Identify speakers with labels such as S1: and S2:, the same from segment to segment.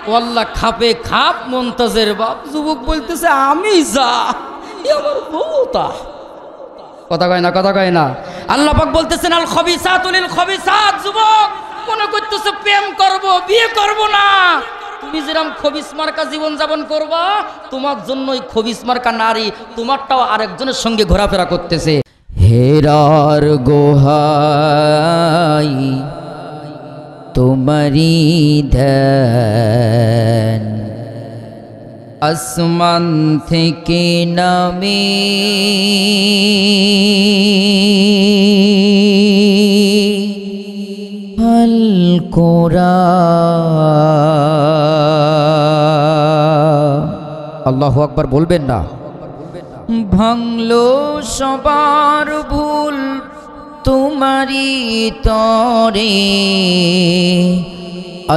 S1: ওয়াল্লাহ খাপে খাপ মুনতাজের বাপ যুবক বলতেছে আমি যা আমার বউ তা। কথা কয় না, কথা কয় না। আল্লাহ পাক বলতেছেন আল খবিসাতু লিল খবিসাত। যুবক মনে করতেছে প্রেম করব, বিয়ে করব না। তুমি যেরকম খবিস মার্কা জীবন যাপন করবা, তোমার জন্যই খবিস মার্কা নারী তোমারটাও আরেকজনের সঙ্গে ঘোরাফেরা করতেছে। হেরার গোহাই তোমারি ধ্যান, আসমান থেকে নামে আল কোরআন। আল্লাহু আকবার বলবেন না? ভাঙলো সবার ভুল তোমারি তরে,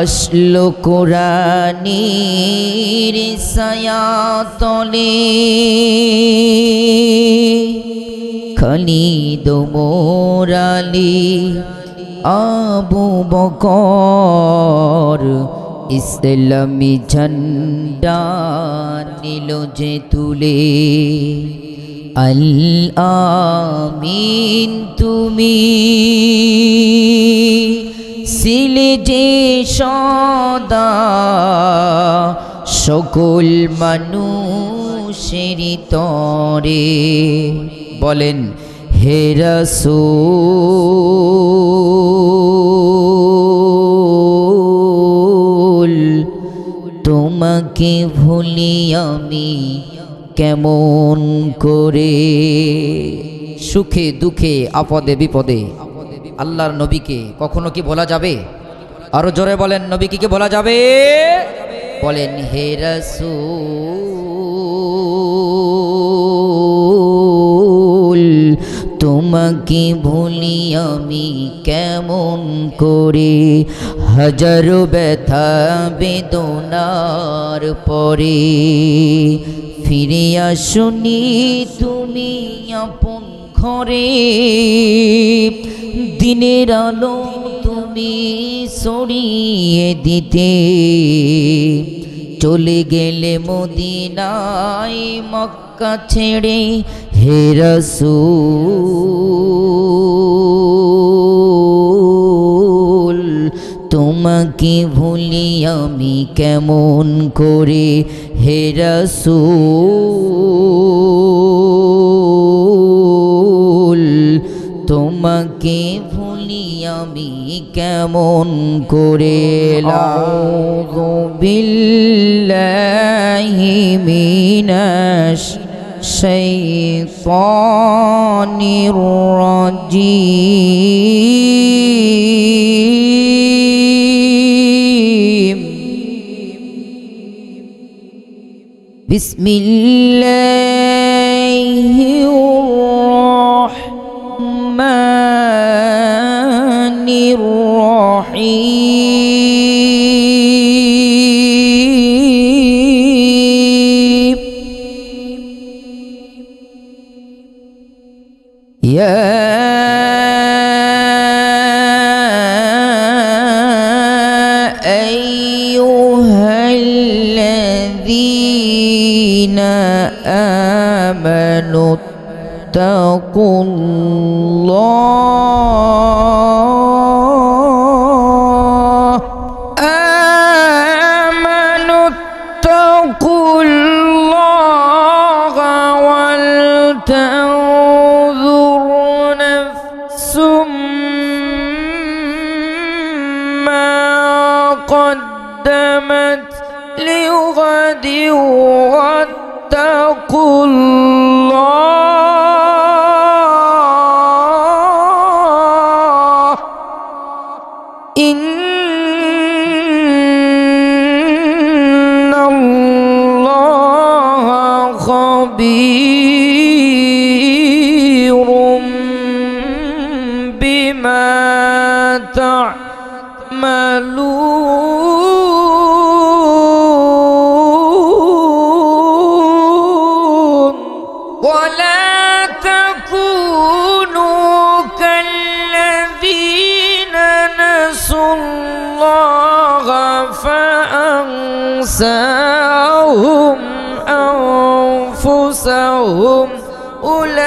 S1: আসলো কোরআনের ছায়াতলে। খালিদ ওমর আলী আবু বকর ইসলামী ঝান্ডা নিল যে তুলে। আল আমিন তুমি ছিলে যে সদা সকল মানুষের তরে। বলেন হে রাসূল তোমাকে ভুলি আমি কেমন করে। সুখে দুঃখে আপদে বিপদে আল্লাহর নবীকে কখনো কি বলা যাবে? আরো জোরে বলেন, নবীকে কি বলা যাবে? বলেন হে রাসূল তোমাকে ভুলি আমি কেমন করে। হাজারো ব্যথা বেদনার পরে ফিরে আসনি তুমি আপন ঘরে। দিনের আলো তুমি ছড়িয়ে দিতে, চলে গেলে মদিনায় মক্কা ছেড়ে। হে রাসূল তোমাকে ভুলি আমি কেমন করে। হে রাসূল তোমাকে ভুলি আমি কেমন করে। আউযু বিল্লাহি মিনাশ শাইতানির রাজীম। বিসমিল্লাহির রহমানির রহিম। ইয়া আইয়ুহাল্লাযীনা আমানু ইত্তাকুল্লাহ ওয়াল তানজুর নাফসুম মা قدمت لغد واتقوا الله إن الله خبير بما تعملون ولا تكونوا كالذين نسوا الله فأنساهم
S2: تنساهم أنفسهم أولئك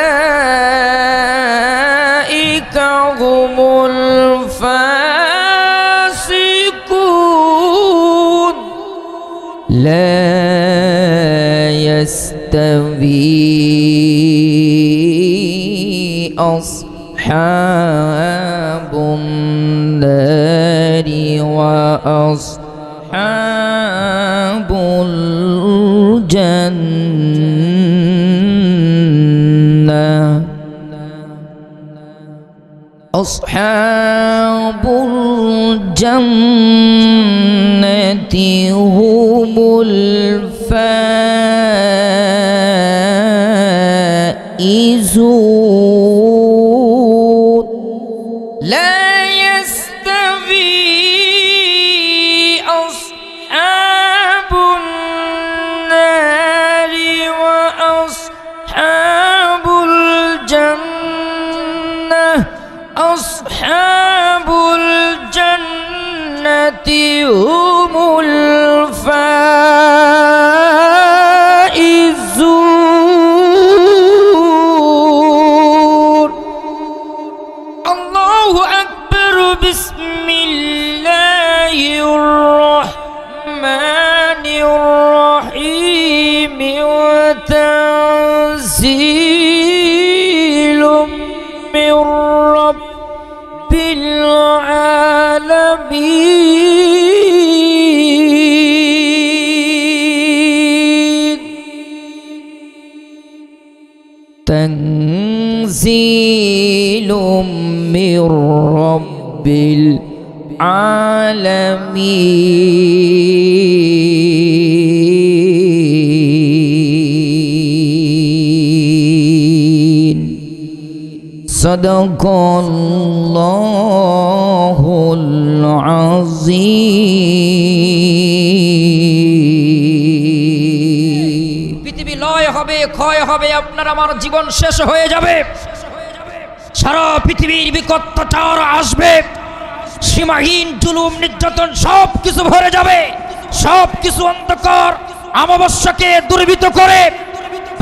S2: هم الفاسقون لا يستوي أصحاب النار وأصحاب الجنة أصحاب الجنة هم الفائزون لا يستوي أصحاب النار وأصحاب الجنة أصحاب الجنة هم الفائزون الله أكبر بسم الله الرحمن الرحيم وتنزيل من رب العالمين تنزيل من رب العالمين صدق الله العظيم
S1: পৃথিবী লয় হবে, ক্ষয় হবে, আপনার আমার জীবন শেষ হয়ে যাবে, সারা পৃথিবীর বিকটতার আসবে, সীমাহীন জুলুম নির্যাতন সব কিছু ভরে যাবে, সব কিছু অন্ধকার অমাবস্যাকে দুর্বৃত করে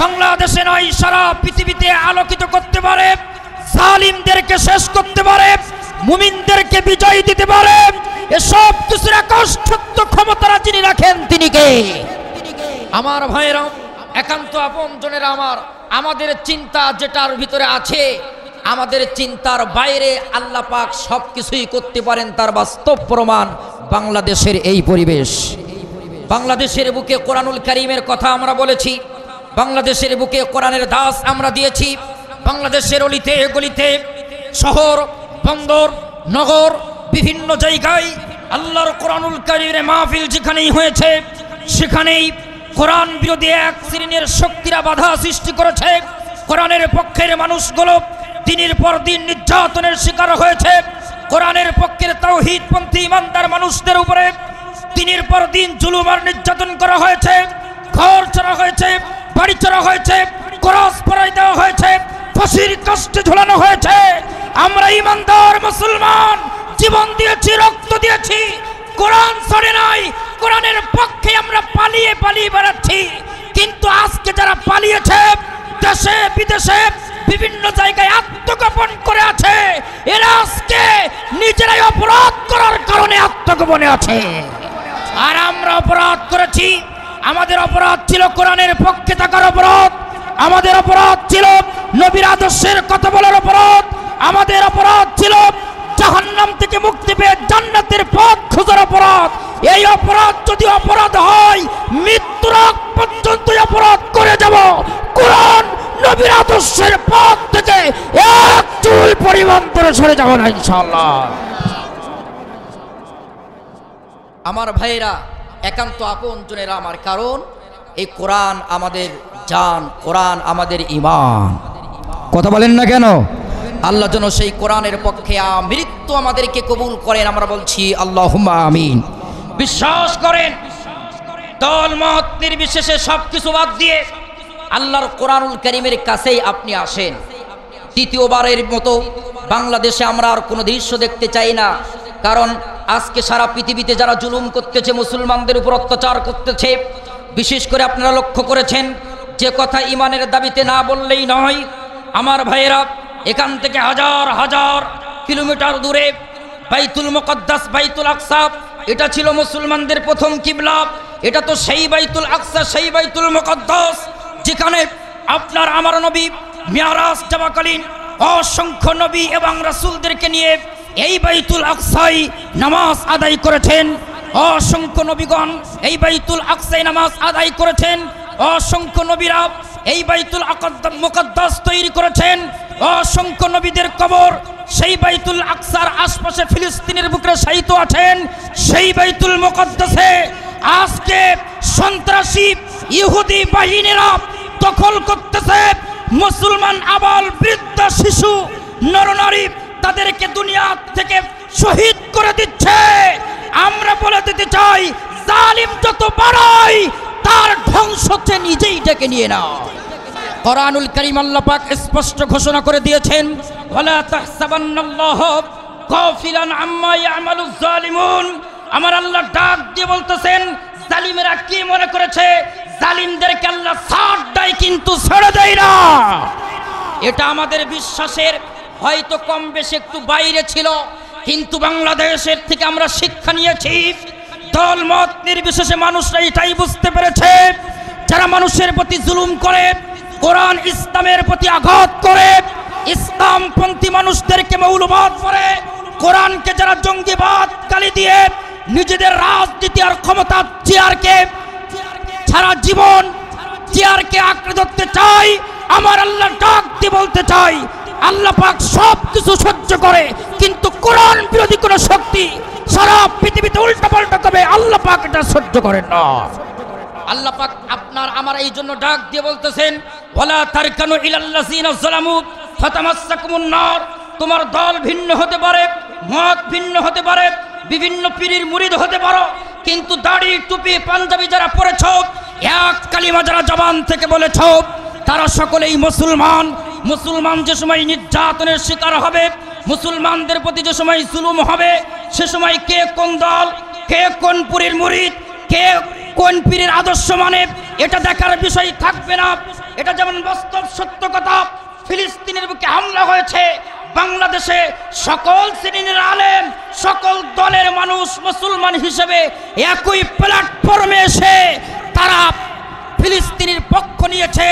S1: বাংলাদেশে নয় সারা পৃথিবীতে আলোকিত করতে পারে, জালিমদেরকে শেষ করতে পারে, মুমিনদেরকে বিজয় দিতে পারে। এসব কিছুর একচ্ছত্র ক্ষমতা যিনি রাখেন তিনি কে? আমার ভাইয়েরা, একান্ত আপনজনেরা আমার, আমাদের চিন্তা যেটার ভিতরে আছে, আমাদের চিন্তার বাইরে আল্লাহ পাক সব কিছুই করতে পারেন, তার বাস্তব প্রমাণ বাংলাদেশের এই পরিবেশ। বাংলাদেশের বুকে কোরআনুল কারীমের কথা আমরা বলেছি, বাংলাদেশের বুকে কোরআনের দাস আমরা দিয়েছি, বাংলাদেশের অলিতে গলিতে, শহর বন্দর নগর বিভিন্ন জায়গায় আল্লাহর কোরআনুল কারীমের মাহফিল যেখানেই হয়েছে সেখানেই কোরআন বিরোধী এক শ্রেণীর শক্তিরা বাধা সৃষ্টি করেছে। কোরআনের পক্ষের মানুষগুলো দিনের পর দিন নির্যাতনের শিকার হয়েছে। কোরআনের পক্ষের তাওহীদপন্থী ইমানদার মানুষদের উপরে দিনের পর দিন জুলুম আর নির্যাতন করা হয়েছে, ঘর চড়া হয়েছে, বাড়ি চড়া হয়েছে, ক্রস পরাই দেওয়া হয়েছে, ফাঁসির কাস্টে ঝোলানো হয়েছে। আমরা ইমানদার মুসলমান জীবন দিয়েছি, রক্ত দিয়েছি, কোরআন ছাড়ে নাই, কোরআনের পক্ষে আমরা পালিয়ে পালিয়ে বেড়াচ্ছি। কিন্তু আজকে যারা পালিয়েছে, দেশে বিদেশে বিভিন্ন জায়গায় আত্মগোপন করে আছে, এরা আজকে নিজেরাই অপরাধ করার কারণে আত্মগোপনে আছে। আর আমরা অপরাধ করেছি, আমাদের অপরাধ ছিল কোরআনের পক্ষে থাকার অপরাধ, আমাদের অপরাধ ছিল নবীর আদর্শের কথা বলার অপরাধ, আমাদের অপরাধ ছিল জাহান্নাম থেকে মুক্তি পেয়ে জান্নাতের পথ খোঁজার অপরাধ। এই অপরাধ যদি অপরাধ হয়, মৃত্যুর আগ পর্যন্ত অপরাধ করে যাব। কোরআন নবীর আদর্শের পথ থেকে এক চুল পরিমাণ করে সরে যাব না ইনশাআল্লাহ। আমার ভাইরা, একান্ত আপনজনেরা আমার, কারণ এই কোরআন আমাদের জান, কোরআন আমাদের ঈমান। কথা বলেন না কেন? আল্লাহ যেন সেই কোরআনের পক্ষে মৃত্যু আমাদেরকে কবুল করেন। আমরা বলছি আল্লাহুম্মা আমিন। বিশ্বাস করেন, দল মত নির্বিশেষে সবকিছু বাদ দিয়ে আল্লাহর কোরআনুল কারীমের কাছেই আপনি আসেন। দ্বিতীয়বারের মতো বাংলাদেশে আমরা আর কোনো দৃশ্য দেখতে চাই না, কারণ আজকে সারা পৃথিবীতে যারা জুলুম করতেছে, মুসলমানদের উপর অত্যাচার করতেছে, বিশেষ করে আপনারা লক্ষ্য করেছেন যে কথা ইমানের দাবিতে না বললেই নয়। আমার ভাইয়েরা, এখান থেকে হাজার হাজার কিলোমিটার দূরে বাইতুল মুকদ্দাস, বাইতুল আকসা, এটা ছিল মুসলমানদের প্রথম কিবলা। এটা তো সেই বাইতুল আকসা, সেই বাইতুল মুকদ্দাস যেখানে আপনার আমার নবী মিরাজ যাওয়াকালীন অসংখ্য নবী এবং রাসূলদেরকে নিয়ে এই বাইতুল আকসায় নামাজ আদায় করেছেন। অসংখ্য নবীগণ এই বাইতুল আকসায় নামাজ আদায় করেছেন। অসংখ্য নবীরা এই বাইতুল মুকদ্দাস তৈরি করেছেন। অসংখ্য নবীদের কবর সেই বাইতুল আকসার আশপাশে ফিলিস্তিনের বুকে শায়িত আছেন। সেই বাইতুল মুকদ্দাসে আজকে সন্ত্রাসী ইহুদি বাহিনীরা দখল করতেছে। মুসলমান আবাল বৃদ্ধ শিশু নরনারী তাদেরকে দুনিয়া থেকে শহীদ করে দিচ্ছে। আমরা বলে দিতে চাই, জালিম যত বাড়ায় তার ধ্বংস সে নিজেই ডেকে নিয়ে না। কোরআনুল কারীম আল্লাহ পাক স্পষ্ট ঘোষণা করে দিয়েছেন, ওয়ালা তাহসাবান্নাল্লাহা গাফিলান আম্মা ইয়ামালুজ জালিমুন। আমার আল্লাহ ডাক দিয়ে বলতেছেন, জালিমেরা কি মনে করেছে জালিমদেরকে আল্লাহ ছাড় দেয়, কিন্তু ছেড়ে দেয় না। এটা আমাদের বিশ্বাসের হয়তো কম বেশি একটু বাইরে ছিল, কিন্তু বাংলাদেশের থেকে আমরা শিক্ষা নিয়েছি। দল মত নির্বিশেষে মানুষরা এটাই বুঝতে পেরেছে, যারা মানুষের প্রতি জুলুম করে, কোরআন ইসলামের প্রতি আঘাত করে, ইসলামপন্থী মানুষদেরকে মৌলবাদ করে, কোরআনকে যারা জঙ্গিবাদ গালি দিয়ে নিজেদের রাজনীতি আর ক্ষমতা চেয়ারকে সারা জীবন চেয়ারকে আঁকড়ে ধরতে চাই, আমার আল্লাহ ডাক দিয়ে বলতে চাই, আল্লাহ পাক সব কিছু সহ্য করে, কিন্তু কোরআন বিরোধী কোন শক্তি সারা পৃথিবীতে উল্টা পাল্টা করবে, আল্লাহ পাক এটা সহ্য করেন না। আল্লাহ পাক আপনার আমার এই জন্য ডাক দিয়ে বলতেছেন, ওয়ালা তারকানু ইলাল্লাযিনা যালামু ফাতামাসসাকুমুন নার। তোমার দল ভিন্ন হতে পারে, মত ভিন্ন হতে পারে, বিভিন্ন পীরের মুরিদ হতে পারো, কিন্তু দাড়ি টুপি পাঞ্জাবি যারা পরেছ, এক কালিমা যারা জবান থেকে বলেছ, তারা সকলেই মুসলমান। মুসলমান যে সময় নির্যাতনের শিকার হবে, মুসলমানদের প্রতি যে সময় জুলুম হবে, সে সময় কে কোন দল, কে কোন পীরের মুরিদ, কে কোন পীরের আদর্শ মানে, এটা দেখার বিষয় থাকবে না। এটা যেমন বাস্তব সত্য কথা, ফিলিস্তিনের বুকে হামলা হয়েছে, বাংলাদেশে সকল শ্রেণীর আলেম, সকল দলের মানুষ মুসলমান হিসেবে একই প্ল্যাটফর্মে এসে তারা ফিলিস্তিনের পক্ষ নিয়েছে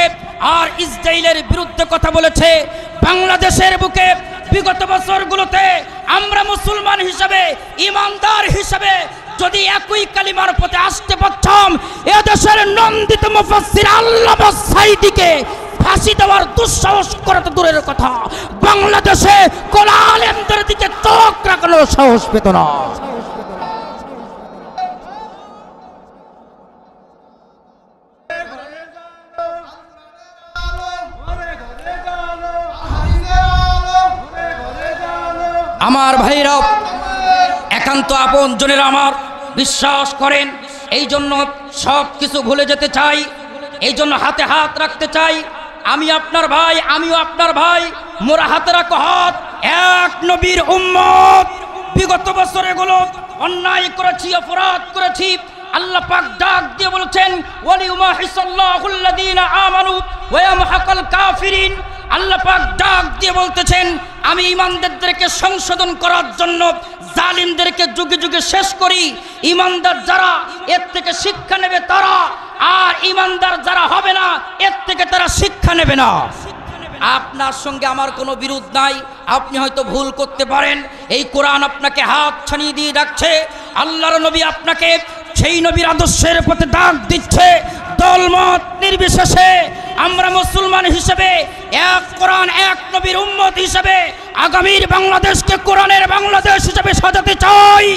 S1: আর ইসরায়েলের বিরুদ্ধে কথা বলেছে। বাংলাদেশের বুকে বিগত বছরগুলোতে আমরা মুসলমান হিসেবে, ইমানদার হিসেবে যদি একই কালিমার পথে আসতে পারতাম, এদেশের নন্দিত মুফাসসির আল্লামা সাঈদীকে ফাঁসি দেওয়ার দুঃসাহস করা তো দূরের কথা, বাংলাদেশে কোন আলেমদের দিকে চোখ রাখানোর সাহস পেত না। আমার ভাইরা, একান্ত আপন জনেরা আমার বিশ্বাস করেন, এই জন্য সব কিছু ভুলে যেতে চাই, এই জন্য হাতে হাত রাখতে চাই। আমি আপনার ভাই, আমিও আপনার ভাই, মোরা হাতে রাখো হাত। এক নবীর উম্মত, বিগত বছরগুলো অন্যায় করেছি, অপরাধ করেছি। আল্লাহ পাক ডাক দিয়ে বলেছেন, ওয়ালিউমাহিসাল্লাহুল্লাযীনা আমানু ওয়া ইয়ামহাকাল কাফিরিন। আল্লাহ পাক ডাক দিয়ে বলতেছেন, আমি ইমানদারদেরকে সংশোধন করার জন্য জালিমদেরকে যুগে যুগে শেষ করি। ইমানদার যারা এর থেকে শিক্ষা নেবে তারা, আর ইমানদার যারা হবে না এর থেকে তারা শিক্ষা নেবে না। আপনার সঙ্গে আমার কোনো বিরোধ নাই, আপনি হয়তো ভুল করতে পারেন, এই কোরআন আপনাকে হাত ছানিয়ে দিয়ে ডাকছে, আল্লাহর নবী আপনাকে সেই নবীর আদর্শের পথে ডাক দিচ্ছে। দলমত নির্বিশেষে আমরা মুসলমান হিসেবে, এক কোরআন এক নবীর উম্মত হিসেবে আগামীর বাংলাদেশকে কোরআনের বাংলাদেশ হিসেবে সাজাতে চাই।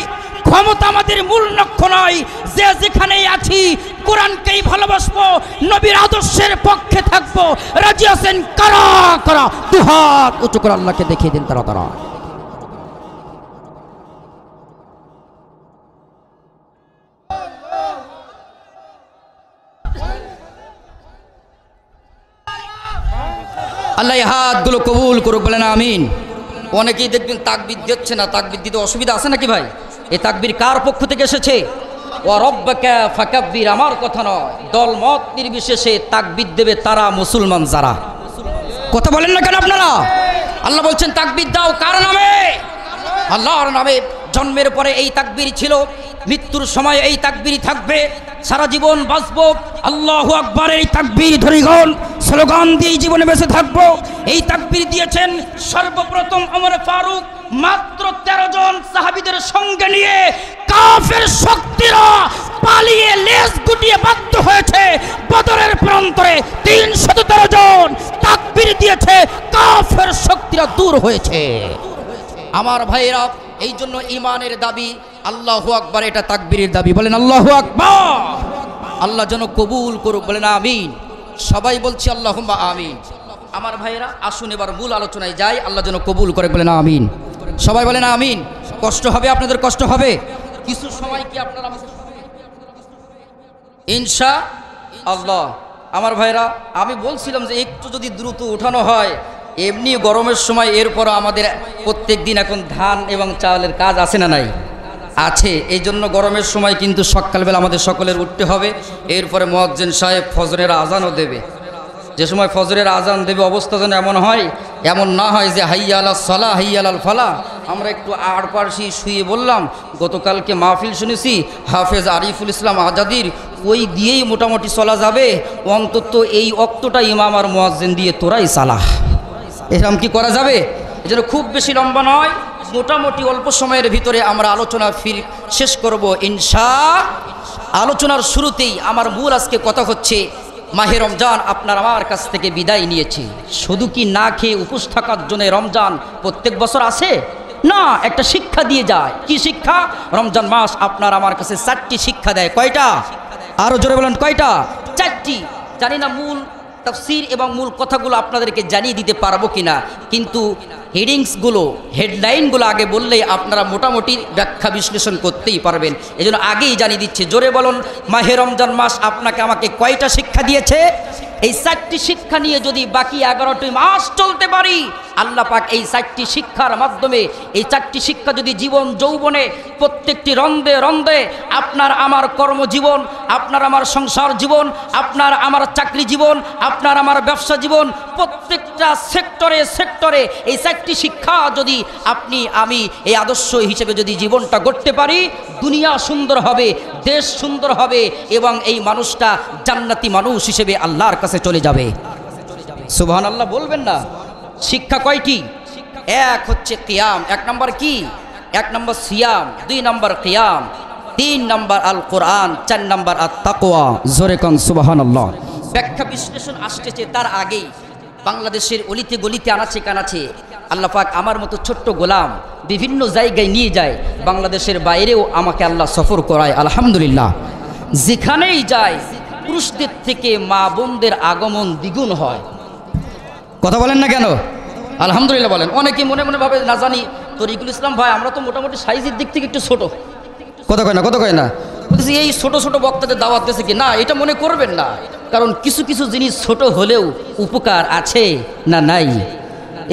S1: ক্ষমতা আমাদের মূল লক্ষ্য নয়, যে যেখানেই আছি কোরআনকেই ভালোবাসবো, নবীর আদর্শের পক্ষে থাকবো। রাজি আছেন কারা কারা? দুহাত উঁচু করে আল্লাহকে দেখিয়ে দিন তারা তারা। আল্লাহ এই হাতগুলো কবুল করুক, বলেন আমিন। অনেকেই দেখবেন তাকবীর দিচ্ছে না, তাকবীর দিতে অসুবিধা আছে নাকি ভাই? এই তাকবীর কার পক্ষ থেকে এসেছে? ওয়া রব্বাকা ফাকাব্বির, আমার কথা নয়। দলমত নির্বিশেষে তাকবীর দেবে তারা মুসলমান যারা। কথা বলেন না কেন আপনারা? আল্লাহ বলছেন তাকবীর দাও কার নামে? আল্লাহর নামে। জন্মের পরে এই তাকবীর ছিল, মৃত্যুর সময় এই তাকবীরই থাকবে, সারা জীবন বাঁচবো আল্লাহু আকবার এই তাকবীর ধরিগণ স্লোগান দিয়ে জীবনে বেঁচে থাকবো। এই তাকবীর দিয়েছেন সর্বপ্রথম ওমর ফারুক মাত্র 13 জন সাহাবীদের সঙ্গে নিয়ে। কাফের শক্তিরা পালিয়ে লেজ গুটিয়ে বাধ্য হয়েছে বদরের প্রান্তরে 313 জন তাকবীর দিয়েছে, কাফের শক্তিরা দূর হয়েছে। আমার ভাইয়েরা, এই জন্য ইমানের দাবি আল্লাহু আকবার, এটা তাকবীরের দাবি। বলেন আল্লাহু আকবার। আল্লাহ যেন কবুল করুক, বলেন আমিন। সবাই বলছি আল্লাহুম্মা আমিন। আমার ভাইয়েরা, আসুন এবার মূল আলোচনায় যাই। আল্লাহ যেন কবুল করে, বলেন আমিন। সবাই বলেন আমিন। কষ্ট হবে আপনাদের, কষ্ট হবে কিছু সময়, কি আপনারা ইনশাআল্লাহ। আমার ভাইরা, আমি বলছিলাম যে একটু যদি দ্রুত উঠানো হয়, এমনি গরমের সময়, এরপর আমাদের প্রত্যেক দিন এখন ধান এবং চাউলের কাজ আছে না নাই? আছে। এই জন্য গরমের সময় কিন্তু সকালবেলা আমাদের সকলের উঠতে হবে। এরপরে মুয়াজ্জিন সাহেব ফজরের আজানও দেবে। যে সময় ফজরের আজান দেবে অবস্থা যেন এমন হয়, এমন না হয় যে হাইয়া আলাস সালাহ হাইয়া আলাল ফালাহ। আমরা একটু আড়পাড়শি শুয়ে বললাম, গতকালকে মাহফিল শুনেছি হাফেজ আরিফুল ইসলাম আজাদির, ওই দিয়েই মোটামুটি চলা যাবে, অন্তত এই অক্তটা ইমাম আর মুয়াজ্জিন দিয়ে তোরাই সালাহ। এরকম কি করা যাবে? এজন্য খুব বেশি লম্বা নয়, মোটামুটি অল্প সময়ের ভিতরে আমরা আলোচনা শেষ করব ইনশাআল্লাহ। আলোচনার শুরুতেই আমার মূল আজকে কথা হচ্ছে, মাহে রমজান আপনার আমার কাছ থেকে বিদায় নিয়েছে। শুধু কি না খেয়ে উপোস থাকার জন্য রমজান প্রত্যেক বছর আসে? না, একটা শিক্ষা দিয়ে যায়। কি শিক্ষা? রমজান মাস আপনার আমার কাছে 4টি শিক্ষা দেয়। কয়টা? আরো জোরে বলেন, কয়টা? 4টি। জানি না মূল তাফসীর এবং মূল কথাগুলো আপনাদেরকে জানিয়ে দিতে পারবো কিনা, কিন্তু হেডিংসগুলো, হেডলাইনগুলো আগে বললেই আপনারা মোটামুটি ব্যাখ্যা বিশ্লেষণ করতেই পারবেন। এজন্য আগেই জানিয়ে দিচ্ছে, জোরে বলুন, মাহে রমজান মাস আপনাকে আমাকে কয়টা শিক্ষা দিয়েছে? এই 4টি শিক্ষা নিয়ে যদি বাকি 11টি মাস চলতে পারি, আল্লাহ পাক এই 4টি শিক্ষার মাধ্যমে, এই 4টি শিক্ষা যদি জীবন যৌবনে প্রত্যেকটি রন্ধে রন্ধে আপনার আমার কর্মজীবন, আপনার আমার সংসার জীবন, আপনার আমার চাকরি জীবন, আপনার আমার ব্যবসা জীবন, প্রত্যেকটা সেক্টরে সেক্টরে এই 4টি শিক্ষা যদি আপনি আমি এই আদর্শ হিসেবে যদি জীবনটা গড়তে পারি, দুনিয়া সুন্দর হবে, দেশ সুন্দর হবে এবং এই মানুষটা জান্নাতি মানুষ হিসেবে আল্লাহর কাছে চলে যাবে। সুবহানাল্লাহ বলবেন না? শিক্ষা কয়টি? এক হচ্ছে কিয়াম, 1 নম্বর কি? 1 নম্বর সিয়াম, 2 নম্বর কিয়াম, 3 নম্বর আল কোরআন, 4 নম্বর আত তাকওয়া। জোরে কোন সুবহানাল্লাহ। ব্যাখ্যা বিশ্লেষণ আসতেছে, তার আগেই বাংলাদেশের অলিতে গলিতে আনাচে কানাচে আল্লাহ পাক আমার মতো ছোট্ট গোলাম বিভিন্ন জায়গায় নিয়ে যায়। বাংলাদেশের বাইরেও আমাকে আল্লাহ সফর করায়, আলহামদুলিল্লাহ। যেখানেই যায় পুরুষদের থেকে মা বোনদের আগমন দ্বিগুণ হয়। কথা বলেন না কেন? আলহামদুলিল্লাহ বলেন। অনেকে মনে মনে ভাবে, না জানি তরিকুল ইসলাম ভাই, আমরা তো মোটামুটি সাইজের দিক থেকে একটু ছোট। কথা কয় না, কথা কয় না, বলতেছি এই ছোট ছোট বক্তাদের দাওয়াত দিয়েছে কি না, এটা মনে করবেন না। কারণ কিছু কিছু জিনিস ছোট হলেও উপকার আছে না নাই?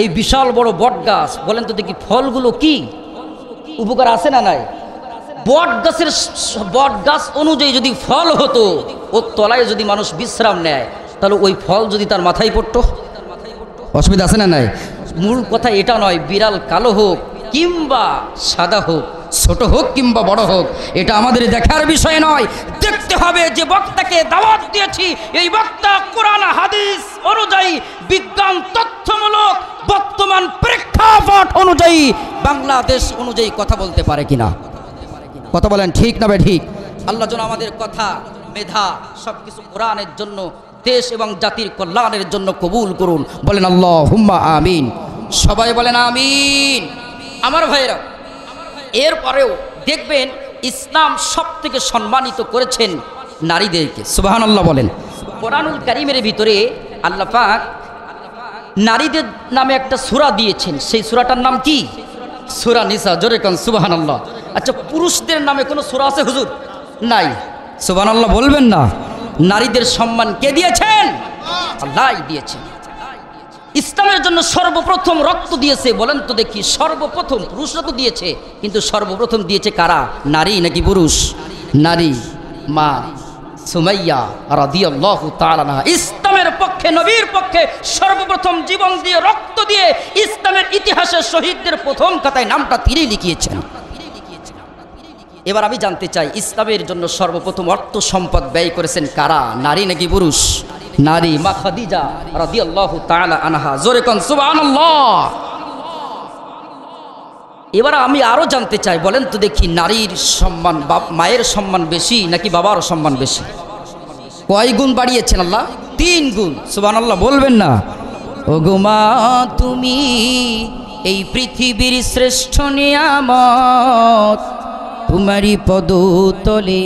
S1: এই বিশাল বড় বট গাছ, বলেন তো দেখি ফলগুলো কি উপকার আছে না নাই? বট গাছ অনুযায়ী যদি ফল হতো, ওর তলায় যদি মানুষ বিশ্রাম নেয়, তাহলে ওই ফল যদি তার মাথায় পড়তো, অসুবিধা আছে না নাই? মূল কথা এটা নয়, বিড়াল কালো হোক কিংবা সাদা হোক, ছোট হোক কিংবা বড় হোক, এটা আমাদের দেখার বিষয় নয়। দেখতে হবে যে বক্তাকে দাওয়াত দিয়েছি, এই বক্তা কোরআন হাদিস অনুযায়ী, বিজ্ঞান তথ্যমূলক বর্তমান প্রেক্ষাপট অনুযায়ী, বাংলাদেশ অনুযায়ী কথা বলতে পারে কিনা। কথা বলেন ঠিক না ঠিক? আল্লাহ যেন আমাদের কথা, মেধা সবকিছু কোরআনের জন্য, দেশ এবং জাতির কল্যাণের জন্য কবুল করুন। বলেন আল্লাহুম্মা আমিন। সবাই বলেন আমিন। আমার ভাইয়েরা, এরপরেও দেখবেন ইসলাম সব থেকে সম্মানিত করেছেন নারীদেরকে। সুবহানাল্লাহ বলেন। কোরআনুল কারীমের ভিতরে আল্লাহ পাক নারীদের নামে একটা সূরা দিয়েছেন। সেই সূরাটার নাম কি? সূরা নিসা। জোরে কোন সুবহানাল্লাহ। আচ্ছা, পুরুষদের নামে কোনো সূরা আছে হুজুর? নাই। সুবহানাল্লাহ বলবেন না? নারীদের সম্মান কে দিয়েছেন? আল্লাহই দিয়েছেন। ইসলামের জন্য সর্বপ্রথম রক্ত দিয়েছে, বলেন তো দেখি, সর্বপ্রথম পুরুষরা তো দিয়েছে, কিন্তু সর্বপ্রথম দিয়েছে কারা? নারী নাকি পুরুষ? নারী। মা সুমাইয়া রাদিয়াল্লাহু তাআলা আনহা ইসলামের পক্ষে, নবীর পক্ষে সর্বপ্রথম জীবন দিয়ে, রক্ত দিয়ে ইসলামের ইতিহাসের শহীদদের প্রথম কথায় নামটা তিনিই লিখিয়েছেন। এবার আমি জানতে চাই, ইসলামের জন্য সর্বপ্রথম অর্থ সম্পদ ব্যয় করেছেন কারা? নারী নাকি পুরুষ? নারী। মা খাদিজা রাদিয়াল্লাহু তাআলা আনহা। জোরে কোন সুবহানাল্লাহ। এবার আমি আরো জানতে চাই, বলেন তো দেখি, নারীর সম্মান, মায়ের সম্মান বেশি নাকি বাবার সম্মান বেশি? কয় গুণ বাড়িয়েছেন আল্লাহ? 3 গুণ। সুবহানাল্লাহ বলবেন না? ওগো মা তুমি এই পৃথিবীর শ্রেষ্ঠ নিয়ামত, তোমারই পদতলে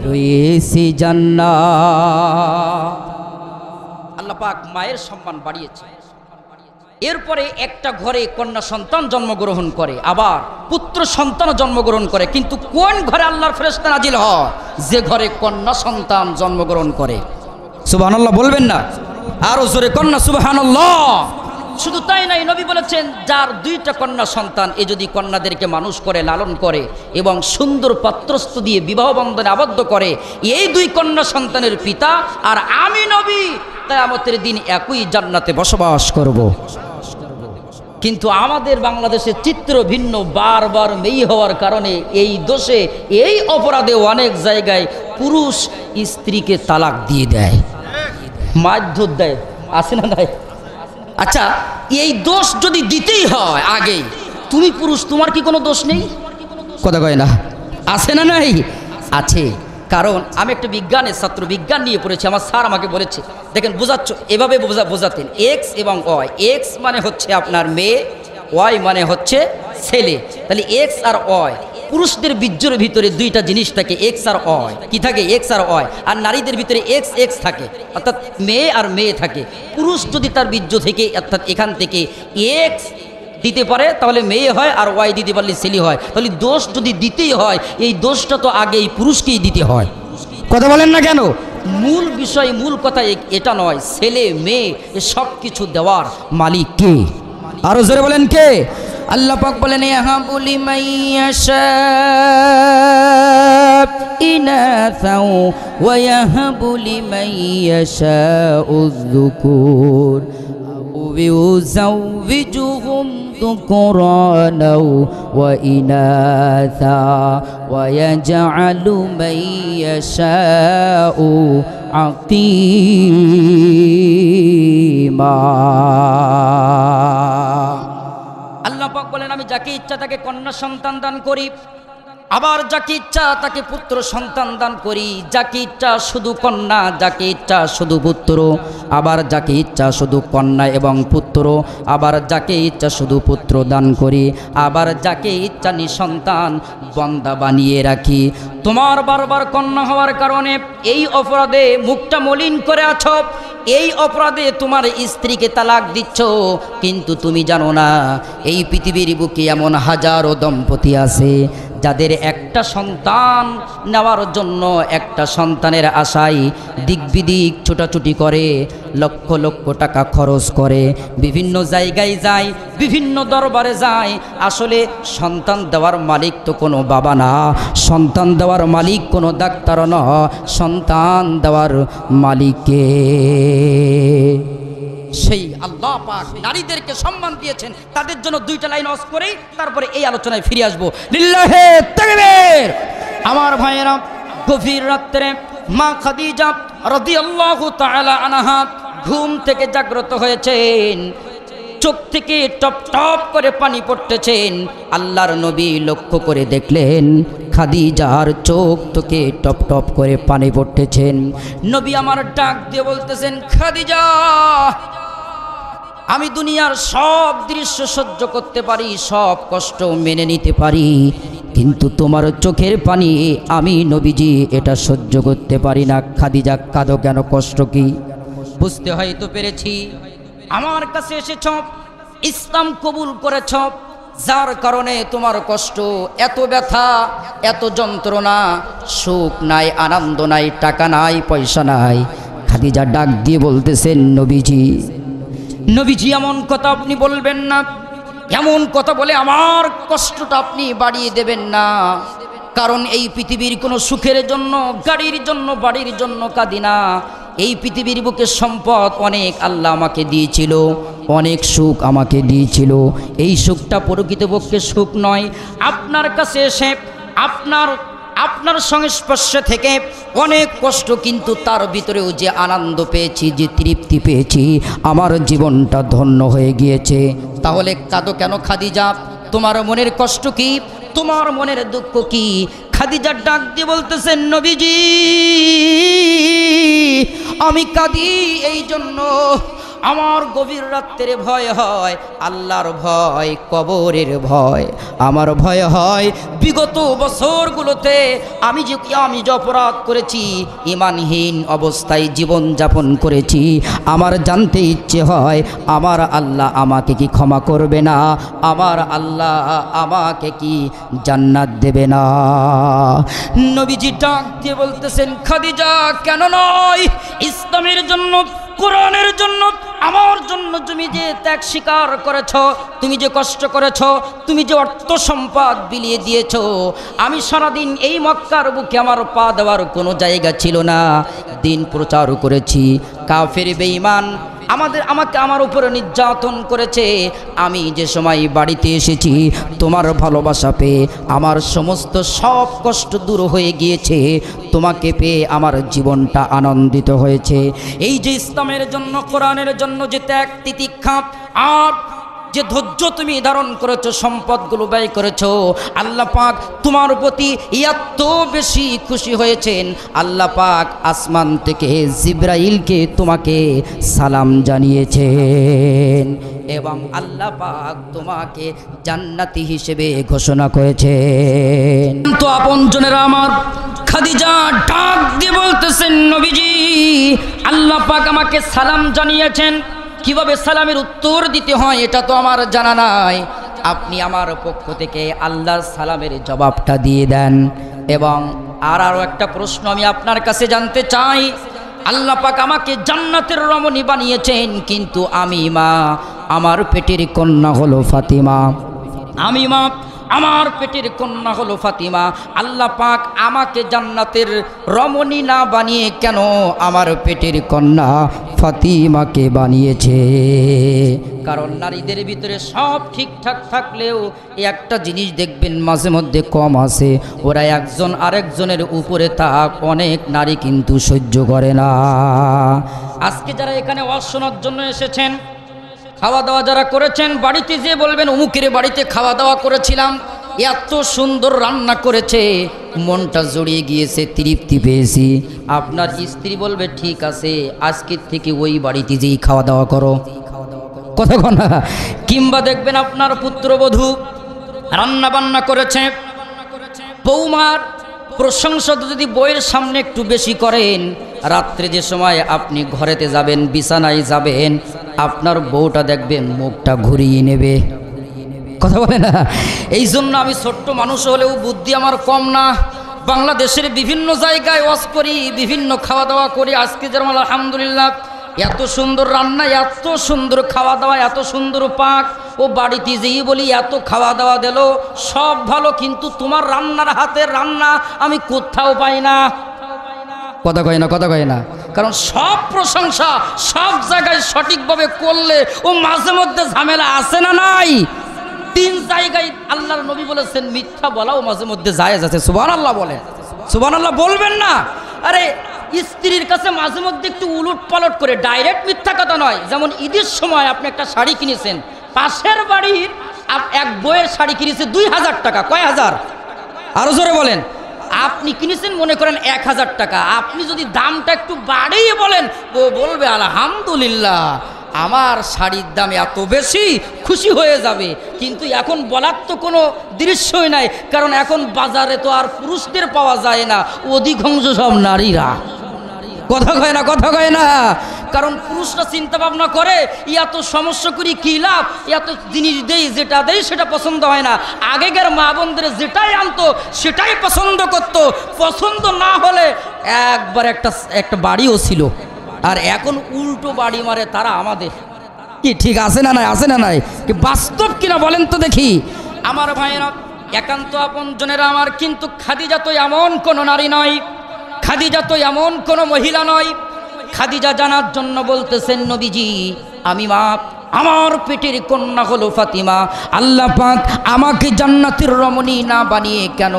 S1: রয়েছে জান্নাত। আল্লাহ পাক মায়ের সম্মান বাড়িয়েছে। এরপরে একটা ঘরে কন্যা সন্তান জন্মগ্রহণ করে, আবার পুত্র সন্তান জন্মগ্রহণ করে, কিন্তু কোন ঘরে আল্লাহর ফেরেশতা নাজিল হয়? যে ঘরে কন্যা সন্তান জন্মগ্রহণ করে। সুবহানাল্লাহ বলবেন না? আরো জোরে কন্যা সুবহানাল্লাহ। শুধু তাই নাই, নবী বলেছেন যার 2টা কন্যা সন্তান, এ যদি কন্যাদেরকে মানুষ করে, লালন করে এবং সুন্দর পাত্রস্থ দিয়ে বিবাহ বন্ধনে আবদ্ধ করে, এই 2 কন্যা সন্তানের পিতা আর আমি নবী কিয়ামতের দিন একই জান্নাতে বসবাস করব। কিন্তু আমাদের বাংলাদেশের চিত্র ভিন্ন। বারবার মেয়ে হওয়ার কারণে এই দোষে, এই অপরাধে অনেক জায়গায় পুরুষ স্ত্রীকে তালাক দিয়ে দেয়, মারধর দেয়, আছে না নাই? আচ্ছা, এই দোষ যদি দিতেই হয় আগে, তুমি পুরুষ, তোমার কি কোনো দোষ নেই? কথা কয় না? আছে না নাই? আছে। কারণ আমি একটা বিজ্ঞানের ছাত্র, বিজ্ঞান নিয়ে পড়েছি। আমার স্যার আমাকে বলেছে, দেখেন বোঝাচ্ছ, এভাবে বোঝাতেন, এক্স এবং ওয়াই। এক্স মানে হচ্ছে আপনার মেয়ে, ওয়াই মানে হচ্ছে ছেলে। তাহলে এক্স আর ওয়াই, পুরুষদের বীর্যের ভিতরে 2টা জিনিস থাকে, এক্স আর ওয়াই। কি থাকে? এক্স আর ওয়াই। আর নারীদের ভিতরে এক্স এক্স থাকে, অর্থাৎ মেয়ে আর মেয়ে থাকে। পুরুষ যদি তার বীর্য থেকে, অর্থাৎ এখান থেকে এক্স দিতে পারে তাহলে মেয়ে হয়, আর ওয়াই দিতে পারলে ছেলে হয়। তাহলে দোষ যদি দিতেই হয়, এই দোষটা তো আগে এই পুরুষকেই দিতে হয়। কথা বলেন না কেন? মূল বিষয়, মূল কথা এটা নয়। ছেলে মেয়ে এ সব কিছু দেওয়ার মালিক কে? আরো জোরে বলেন কে? আল্লাহ পাক বলেন, ইয়াহাবু লিমান ইয়াশা ইনাসাও ওয়া ইয়াহাবু লিমান ইয়াশাউ যুকুর ويزوجهم ذكرانا وإناثا ويجعل من يشاء عقيما। আল্লাহ পাক বলেন, আমি যাকে ইচ্ছা তাকে কন্যা সন্তান দান করি, আবার যাকে ইচ্ছা তাকে পুত্র সন্তান দান করি। যাকে ইচ্ছা শুধু কন্যা, যাকে ইচ্ছা শুধু পুত্র, আবার যাকে ইচ্ছা শুধু কন্যা এবং পুত্র, আবার যাকে ইচ্ছা শুধু পুত্র দান করি, আবার যাকে ইচ্ছা নিঃসন্তান বন্দা বানিয়ে রাখি। তোমার বারবার কন্যা হওয়ার কারণে এই অপরাধে মুখটা মলিন করে আছো, এই অপরাধে তোমার স্ত্রীকে তালাক দিচ্ছ, কিন্তু তুমি জানো না এই পৃথিবীর বুকে এমন হাজারো দম্পতি আছে যাদের একটা সন্তান নেওয়ার জন্য, একটা সন্তানের আশায় দিক বিদিক ছোটাছুটি করে, লক্ষ লক্ষ টাকা খরচ করে, বিভিন্ন জায়গায় যায়, বিভিন্ন দরবারে যায়। আসলে সন্তান দেওয়ার মালিক তো কোনো বাবা না, সন্তান দেওয়ার মালিক কোনো ডাক্তার না, সন্তান দেওয়ার মালিককে সেই আল্লাহ পাক নারীদেরকে সম্মান দিয়েছেন। তাদের জন্য 2টা লাইন ওয়াজ করেই তারপরে এই আলোচনায় ফিরে আসবো। লিল্লাহে তাকবীর। আমার ভাইয়েরা, গভীর রাত্রে মা খাদিজা রাদিয়াল্লাহু তাআলা আনহা ঘুম থেকে জাগ্রত হয়েছেন, চোখ থেকে টপ টপ করে পানি পড়তেছেন। আল্লাহর নবী লক্ষ্য করে দেখলেন খাদিজার চোখ থেকে টপ টপ করে পানি পড়তেছেন। নবী আমার ডাক দিয়ে বলতেছেন, খাদিজা, আমি দুনিয়ার সব দৃশ্য সহ্য করতে পারি, সব কষ্ট মেনে নিতে পারি, কিন্তু তোমার চোখের পানি আমি নবীজি এটা সহ্য করতে পারি না। খাদিজা, কাঁদো কেন? কষ্ট কি? বুঝতে হয়তো পেরেছি, আমার কাছে এসেছ, ইসলাম কবুল করেছ, যার কারণে তোমার কষ্ট, এত ব্যথা, এত যন্ত্রণা, সুখ নাই, আনন্দ নাই, টাকা নাই, পয়সা নাই। খাদিজা ডাক দিয়ে বলতেছেন, নবীজি নবীজি এমন কথা আপনি বলবেন না, এমন কথা বলে আমার কষ্টটা আপনি বাড়িয়ে দেবেন না। কারণ এই পৃথিবীর কোনো সুখের জন্য, গাড়ির জন্য, বাড়ির জন্য কাঁদি না। এই পৃথিবীর বুকে সম্পদ অনেক আল্লাহ আমাকে দিয়েছিল, অনেক সুখ আমাকে দিয়েছিল। এই সুখটা প্রকৃতপক্ষে সুখ নয়। আপনার কাছে এসে আপনার সংস্পর্শে থেকে অনেক কষ্ট, কিন্তু তার ভিতরেও যে আনন্দ পেয়েছি, যে তৃপ্তি পেয়েছি, আমার জীবনটা ধন্য হয়ে গিয়েছে। তাহলে কাঁদো কেন খাদিজা? তোমার মনের কষ্ট কি? তোমার মনের দুঃখ কি? খাদিজা ডাক দিয়ে বলতেছেন, নবীজি আমি কাঁদি এই জন্য, আমার গভীর রাত্রে ভয় হয়, আল্লাহর ভয়, কবরের ভয়। আমার ভয় হয় বিগত বছরগুলোতে আমি যে অপরাধ করেছি, ঈমানহীন অবস্থায় জীবন যাপন করেছি। আমার জানতে ইচ্ছে হয় আমার আল্লাহ আমাকে কি ক্ষমা করবে না? আমার আল্লাহ আমাকে কি জান্নাত দেবে না? নবীজি ডাক দিয়ে বলতেছেন, খাদিজা কেন নয়? ইসলামের জন্য, কোরআনের জন্য, আমার জন্য তুমি যে ত্যাগ স্বীকার করেছ, তুমি যে কষ্ট করেছ, তুমি যে অর্থ সম্পদ বিলিয়ে দিয়েছ। আমি সারাদিন এই মক্কার বুকে আমার পা দেওয়ার কোনো জায়গা ছিল না, দিন প্রচার করেছি। কাফের বেঈমান আমাকে আমার উপরে নির্যাতন করেছে। আমি যে সময় বাড়িতে এসেছি, তোমার ভালোবাসা পেয়ে আমার সমস্ত সব কষ্ট দূর হয়ে গিয়েছে। তোমাকে পেয়ে আমার জীবনটা আনন্দিত হয়েছে। এই যে ইসলামের জন্য, কোরআনের জন্য যে ত্যাগ তিতিক্ষা আর যে ধৈর্য তুমি ধারণ করেছো, সম্পদগুলো ব্যয় করেছো, আল্লাহ পাক তোমার প্রতি এত বেশি খুশি হয়েছেন। আল্লাহ পাক আসমান থেকে জিবরাইলকে তোমাকে সালাম জানিয়েছেন এবং আল্লাহ পাক তোমাকে জান্নাতি হিসেবে ঘোষণা করেছেন। তো আপনজনেরা আমার, খাদিজা ডাক দিয়ে বলতেছেন, নবীজি আল্লাহ পাক আমাকে সালাম জানিয়েছেন। কিভাবে সালামের উত্তর দিতে হয় এটা তো আমার জানা নাই। আপনি আমার পক্ষ থেকে আল্লাহর সালামের জবাবটা দিয়ে দেন। এবং আরও একটা প্রশ্ন আমি আপনার কাছে জানতে চাই। আল্লাহ পাক আমাকে জান্নাতের রমণী বানিয়েছেন, কিন্তু আমি মা, আমার পেটের কন্যা হলো ফাতিমা। আমি মা, আমার পেটের কন্যা হলো ফাতিমা। আল্লাহ পাক আমাকে জান্নাতের রমণী না বানিয়ে কেন আমার পেটের কন্যা ফাতিমাকে বানিয়েছে? কারণ নারীদের ভিতরে সব ঠিকঠাক থাকলেও একটা জিনিস দেখবেন মাঝে মধ্যে কম আছে, ওরা একজন আরেকজনের উপরে তাক অনেক নারী কিন্তু সহ্য করে না। আজকে যারা এখানে ওয়াজ শোনার জন্য এসেছেন, খাওয়া দাওয়া যারা করেছেন, বাড়িতে যেয়ে বলবেন অমুকের বাড়িতে খাওয়া দাওয়া করেছিলাম, এত সুন্দর রান্না করেছে, মনটা জড়িয়ে গিয়েছে, তৃপ্তি পেয়েছি। আপনার স্ত্রী বলবে ঠিক আছে, আজকের থেকে ওই বাড়িতে যেই খাওয়া দাওয়া করো, কথা না। কিংবা দেখবেন আপনার পুত্রবধূ রান্না বান্না করেছে, বৌমার প্রশংসা যদি বইয়ের সামনে একটু বেশি করেন, রাত্রে যে সময় আপনি ঘরেতে যাবেন, বিছানায় যাবেন, আপনার বউটা দেখবেন মুখটা ঘুরিয়ে নেবে, কথা বলে না। এই জন্য আমি ছোট্ট মানুষ হলেও বুদ্ধি আমার কম না। বাংলাদেশের বিভিন্ন জায়গায় ওয়াজ করি, বিভিন্ন খাওয়া দাওয়া করি। আজকে যেমন আলহামদুলিল্লাহ এত সুন্দর রান্না, এত সুন্দর খাওয়া দাওয়া, এত সুন্দর পাক, ও বাড়িতে যেই বলি এত খাওয়া দাওয়া দিল, সব ভালো, কিন্তু তোমার রান্নার হাতের রান্না আমি কোথাও পাই না, কথা কয় না, কথা কয় না। কারণ সব প্রশংসা সব জায়গায় সঠিকভাবে করলে ও মাঝে মধ্যে ঝামেলা আছে না নাই? 3 জায়গায় আল্লাহর নবী বলেছেন মিথ্যা বলাও মাঝে মধ্যে জায়েজ আছে। সুবহানাল্লাহ বলেন, সুবহানাল্লাহ বলবেন না? আরে স্ত্রীর কাছে মাঝে মধ্যে একটু উলট পালট করে, ডাইরেক্ট মিথ্যা কথা নয়। যেমন ঈদের সময় আপনি একটা শাড়ি কিনেছেন, পাশের বাড়ির এক বইয়ের শাড়ি কিনেছে 2000 টাকা, কয় হাজার? আরো জোরে বলেন। আপনি কিনেছেন মনে করেন 1000 টাকা, আপনি যদি দামটা একটু বাড়িয়ে বলেন, ও বলবে আলহামদুলিল্লাহ আমার শাড়ির দাম এত বেশি, খুশি হয়ে যাবে। কিন্তু এখন বলার তো কোনো দৃশ্যই নাই, কারণ এখন বাজারে তো আর পুরুষদের পাওয়া যায় না, অধিকাংশ সব নারীরা, কথা কয় না, কথা কয় না। কারণ পুরুষরা চিন্তা ভাবনা করে এত সমস্যা করি কী লাভ, এত জিনিস দেই, যেটা দেই সেটা পছন্দ হয় না। আগেকার মা বোনদের যেটাই আনতো সেটাই পছন্দ করতো, পছন্দ না হলে একবার একটা বাড়িও ছিল। আর এখন উল্টো বাড়ি মারে তারা আমাদের, কি ঠিক আছে না নাই, আছে না নাই, কি বাস্তব কিনা বলেন তো দেখি। আমার ভাইয়েরা, একান্ত আপনজনেরা আমার, কিন্তু খাদিজা তো এমন কোনো নারী নয়, খাদিজা তো এমন কোনো মহিলা নয়। খাদিজা জানার জন্য বলতেছেন, নবীজি আমি মা, আমার পেটের কন্যা হলো ফাতিমা। আল্লাহ পাক আমাকে জান্নাতের রমণী না বানিয়ে কেন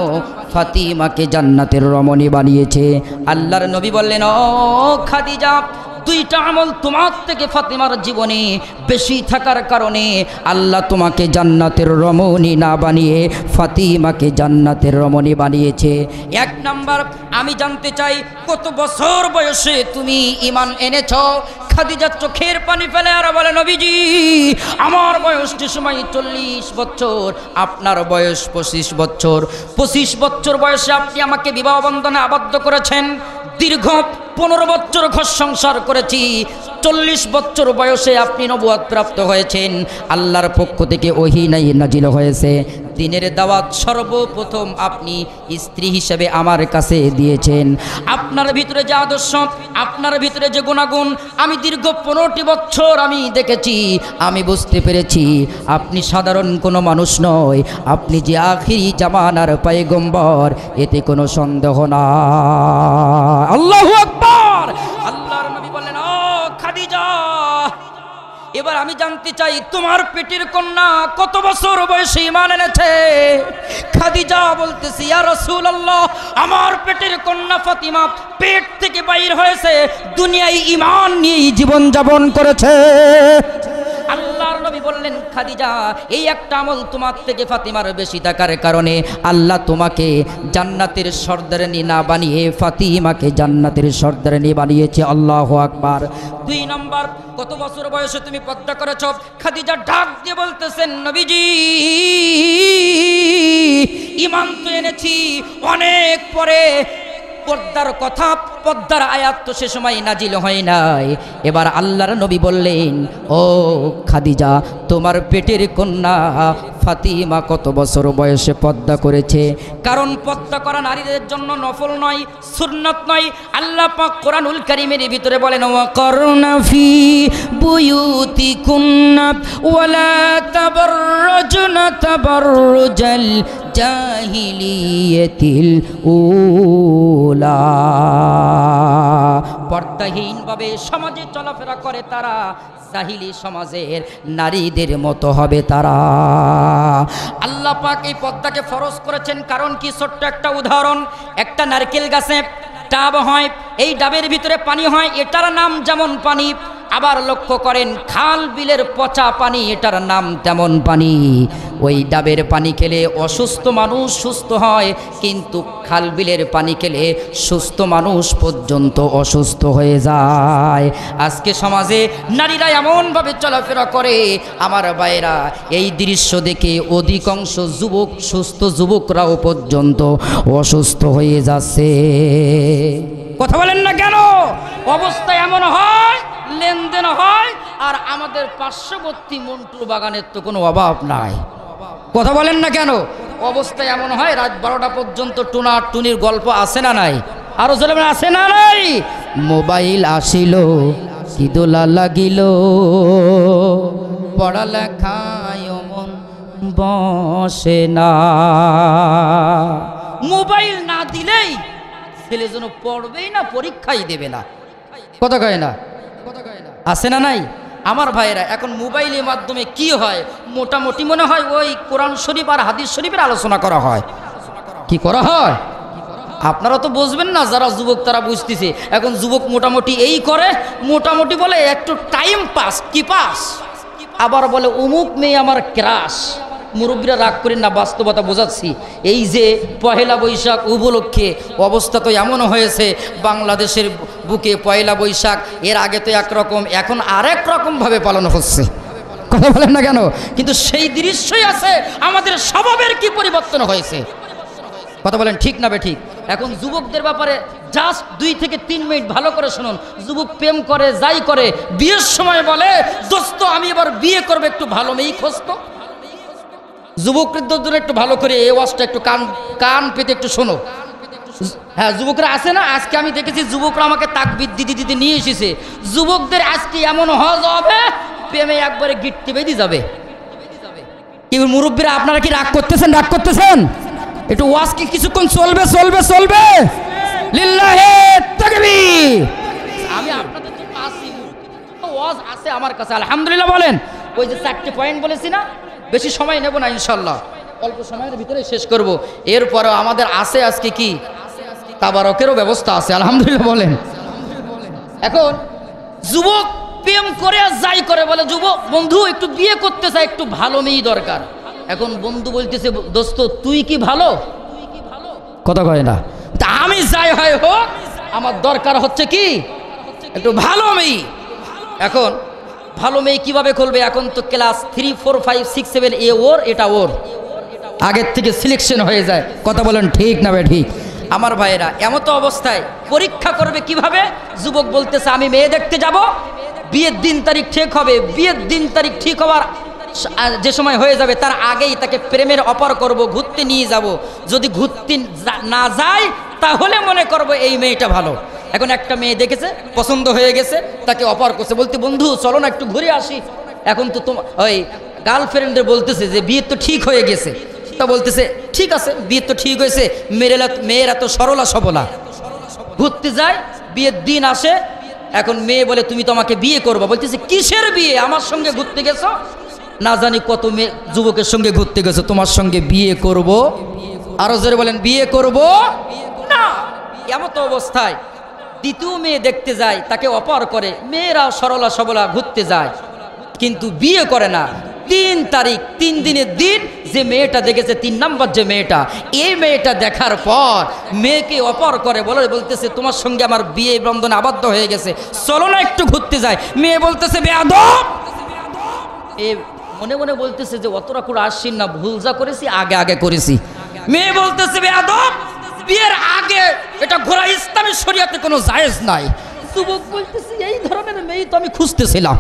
S1: ফাতিমাকে জান্নাতের রমণী বানিয়েছে? আল্লাহর নবী বললেন, ও খাদিজা, দুইটা আমল তোমার থেকে ফাতিমার জীবনে বেশি থাকার কারণে আল্লাহ তোমাকে জান্নাতের রমণী না বানিয়ে ফাতিমাকে জান্নাতের রমণী বানিয়েছে। এক নাম্বার, আমি জানতে চাই কত বছর বয়সে তুমি ঈমান এনেছো? খাদিজা চোখের পানি ফেলে আর বলে, নবীজি আমার বয়স যে সময় 40 বছর, আপনার বয়স 25 বছর। 25 বছর বয়সে আপনি আমাকে বিবাহ বন্ধনে আবদ্ধ করেছেন। দীর্ঘ 15 বছর ঘর সংসার করেছি। 40 বছর বয়সে আপনি নবুয়ত প্রাপ্ত হয়েছেন। আল্লাহর পক্ষ থেকে ওহী নাজিল হয়েছে। দিনের দাওয়াত সর্বপ্রথম আপনি স্ত্রী হিসেবে আমার কাছে দিয়েছেন। আপনার ভিতরে যে আদর্শ, আপনার ভিতরে যে গুণাগুণ আমি দীর্ঘ 15টি বছর আমি দেখেছি, আমি বুঝতে পেরেছি আপনি সাধারণ কোনো মানুষ নয়, আপনি যে আখিরি জামানার পয়গম্বর, এতে কোনো সন্দেহ না। আল্লাহু আকবার। আল্লাহর নবী বললেন, ও খাদিজা, এবার আমি জানতে চাই তোমার পেটের কন্যা কত বছর বয়সে ঈমান এনেছে? খাদিজা বলতেছে, ইয়া রাসূলুল্লাহ, আমার পেটের কন্যা ফাতিমা পেট থেকে বাইর হয়েছে, দুনিয়ায় ঈমান নিয়ে জীবন যাপন করেছে। আল্লাহর নবী বললেন, খাদিজা, এই একটা আমল তোমার থেকে ফাতিমার বেশি থাকার কারণে আল্লাহ তোমাকে জান্নাতের সর্দারিনী না বানিয়ে ফাতিমাকে জান্নাতের সর্দারিনী বানিয়েছে। আল্লাহু আকবার। 2 নম্বর, কত বছর বয়সে তুমি পর্দা করেছো? খাদিজা ডাক দিয়ে বলতেছেন, নবীজি ঈমান তো এনেছি অনেক পরে, পর্দার কথা, পর্দার আয়াত তো সে সময় নাজিল হয় নাই। এবার আল্লাহর নবী বললেন, ও খাদিজা, তোমার পেটের কন্যা ফাতিমা কত বছর বয়সে পর্দা করেছে? কারণ পর্দা করা নারীদের জন্য নফল নয়, সুন্নাত নয়। আল্লাহ পাক কোরআনুল কারীমের ভিতরে বলেন, ওয়াকরনা ফি বুয়ুতিকুন্না ওয়ালা তাবাররাজনা তাবাররুজাল জাহিলিয়াতিল উলা। পর্দাহীনভাবে সমাজে চলাফেরা করে তারা, জাহিলি সমাজের নারীদের মতো হবে তারা। আল্লাহ পাক এই পর্দাকে ফরজ করেছেন কারণ কি? ছোট্ট একটা উদাহরণ, একটা নারকেল গাছে ডাব হয়, এই ডাবের ভিতরে পানি হয়, এটার নাম যেমন পানি। আবার লক্ষ্য করেন, খাল বিলের পচা পানি, এটার নাম তেমন পানি। ওই ডাবের পানি খেলে অসুস্থ মানুষ সুস্থ হয়, কিন্তু খাল বিলের পানি খেলে সুস্থ মানুষ পর্যন্ত অসুস্থ হয়ে যায়। আজকে সমাজে নারীরা এমনভাবে চলাফেরা করে, আমার ভাইয়েরা, এই দৃশ্য দেখে অধিকাংশ যুবক, সুস্থ যুবকরাও পর্যন্ত অসুস্থ হয়ে যাচ্ছে। কথা বলেন না কেন? অবস্থা এমন হয়, লেনদেন হয়, আর আমাদের পার্শ্ববর্তী মন্টুর বাগানের তো কোনো অভাব নাই। কথা বলেন না কেন? অবস্থা এমন হয়, রাত 12টা পর্যন্ত টুনা টুনির গল্প আছে না নাই? আরো জলে আছে না নাই? মোবাইল আসিল, কি দোলা লাগিল, পড়ালেখায় মন বসে না। মোবাইল না দিলেই ছেলে যেন পড়বেই না, পরীক্ষাই দেবে না। কথা কয় না? আছে না নাই? আমার ভাইয়েরা, এখন মোবাইলের মাধ্যমে কি হয়? মোটামুটি মনে হয় ওই কোরআন শরীফ আর হাদিস শরীফের আলোচনা করা হয়। কি করা হয়? আপনারা তো বুঝবেন না, যারা যুবক তারা বুঝতেছে। এখন যুবক মোটামুটি এই করে, মোটামুটি বলে একটু টাইম পাস, কি পাস, আবার বলে অমুক মেয়ে আমার ক্রাশ। মুরব্বীরা রাগ করেন না, বাস্তবতা বোঝাচ্ছি। এই যে পহেলা বৈশাখ উপলক্ষে অবস্থা তো এমন হয়েছে, বাংলাদেশের বুকে পয়লা বৈশাখ এর আগে তো একরকম, এখন আরেক রকমভাবে পালন হচ্ছে। কথা বলেন না কেন? কিন্তু সেই দৃশ্যই আছে। আমাদের স্বভাবের কি পরিবর্তন হয়েছে? কথা বলেন ঠিক না বেঠিক? এখন যুবকদের ব্যাপারে জাস্ট 2 থেকে 3 মিনিট ভালো করে শুনুন। যুবক প্রেম করে, যাই করে, বিয়ের সময় বলে, দোস্ত আমি এবার বিয়ে করবো, একটু ভালো মেয়ে খোঁজতো। যুবকদের জন্য একটু ভালো করে এই ওয়াজটা একটু কান পেতে একটু শোনো। হ্যাঁ, যুবকরা আছে না? আজকে আমি দেখেছি যুবকরা আমাকে তাকবীর দিতে দিতে নিয়ে এসেছে। যুবকদের আজকে এমন হজ হবে, প্রেমে একবারে গিট্টি বেঁধে যাবে। কি মুরব্বীরা আপনারা কি রাগ করতেছেন? রাগ করতেছেন? একটু ওয়াজ কি কিছুক্ষণ চলবে চলবে চলবে? লিল্লাহে তাকবীর। আমি আপনাদের জন্য আসি, ওয়াজ আছে আমার কাছে আলহামদুলিল্লাহ বলেন। ওই যে 4টে পয়েন্ট বলেছি না, বেশি সময় নেব না ইনশাল্লাহ, অল্প সময়ের ভিতরে শেষ করব। এরপরও আমাদের আছে আজকে কি তাবারকেরও ব্যবস্থা আছে আলহামদুলিল্লাহ বলেন। এখন যুবক প্রেম করে আর যাই করে বলে যুবক বন্ধু একটু বিয়ে করতে চাই, একটু ভালো মেয়ে দরকার। এখন বন্ধু বলতেছে দোস্ত তুই কি ভালো? কথা কয় না। তা আমি যাই হয় হোক আমার দরকার হচ্ছে কি একটু ভালো মেয়ে। এখন ভালো মেয়ে কিভাবে খুলবে? এখন তো ক্লাস 3, 4, 5, 6, 7 এ ওর এটা ওর আগের থেকে সিলেকশন হয়ে যায়। কথা বলেন ঠিক না ভাই? ঠিক। আমার ভাইয়েরা এমতো অবস্থায় পরীক্ষা করবে কিভাবে? যুবক বলতেছে আমি মেয়ে দেখতে যাব, বিয়ের দিন তারিখ ঠিক হবে, বিয়ের দিন তারিখ ঠিক হওয়ার যে সময় হয়ে যাবে তার আগেই তাকে প্রেমের অফার করব, ঘুরতে নিয়ে যাব। যদি ঘুরতে না যায় তাহলে মনে করব এই মেয়েটা ভালো। এখন একটা মেয়ে দেখেছে, পছন্দ হয়ে গেছে, তাকে অফার করছে, বলতে বন্ধু চলো না একটু ঘুরে আসি। এখন তো তোমার ওই গার্লফ্রেন্ডের বলতেছে যে বিয়ে তো ঠিক হয়ে গেছে, তা বলতেছে ঠিক আছে বিয়ে তো ঠিক হয়েছে, মেয়েরা তো সরলা সবলা, ঘুরতে যায়, বিয়ের দিন আসে। এখন মেয়ে বলে তুমি তো আমাকে বিয়ে করবা। বলতেছে কিসের বিয়ে? আমার সঙ্গে ঘুরতে গেছো, না জানি কত মেয়ে যুবকের সঙ্গে ঘুরতে গেছো, তোমার সঙ্গে বিয়ে করব। আরো জোরে বলেন বিয়ে করব না। এমত অবস্থায় দ্বিতীয় মেয়ে দেখতে যায়, তাকে অফার করে। মেয়েরা সরলা সবলা ঘুরতে যায় কিন্তু বিয়ে করে না। 3 তারিখ 3 দিনের দিন যে মেয়েটা দেখেছে 3 নম্বর যে মেয়েটা, এই মেয়েটা দেখার পর মেয়েকে অফার করে, বলতেছে তোমার সঙ্গে আমার বিয়ে বন্ধনে আবদ্ধ হয়ে গেছে, চলো না একটু ঘুরতে যায়। মেয়ে বলতেছে বেয়াদব। এ মনে মনে বলতেছে যে অতটা করে আসছি না, ভুল যা করেছি আগে আগে করেছি। মেয়ে বলতেছে বেয়াদব, বিয়ের আগে এটা ঘোরা ইসলামী শরিয়াতে কোনো জায়েজ নাই। যুবক বলতেছে এই ধরনের মেয়ে তো আমি খুঁজতেছিলাম,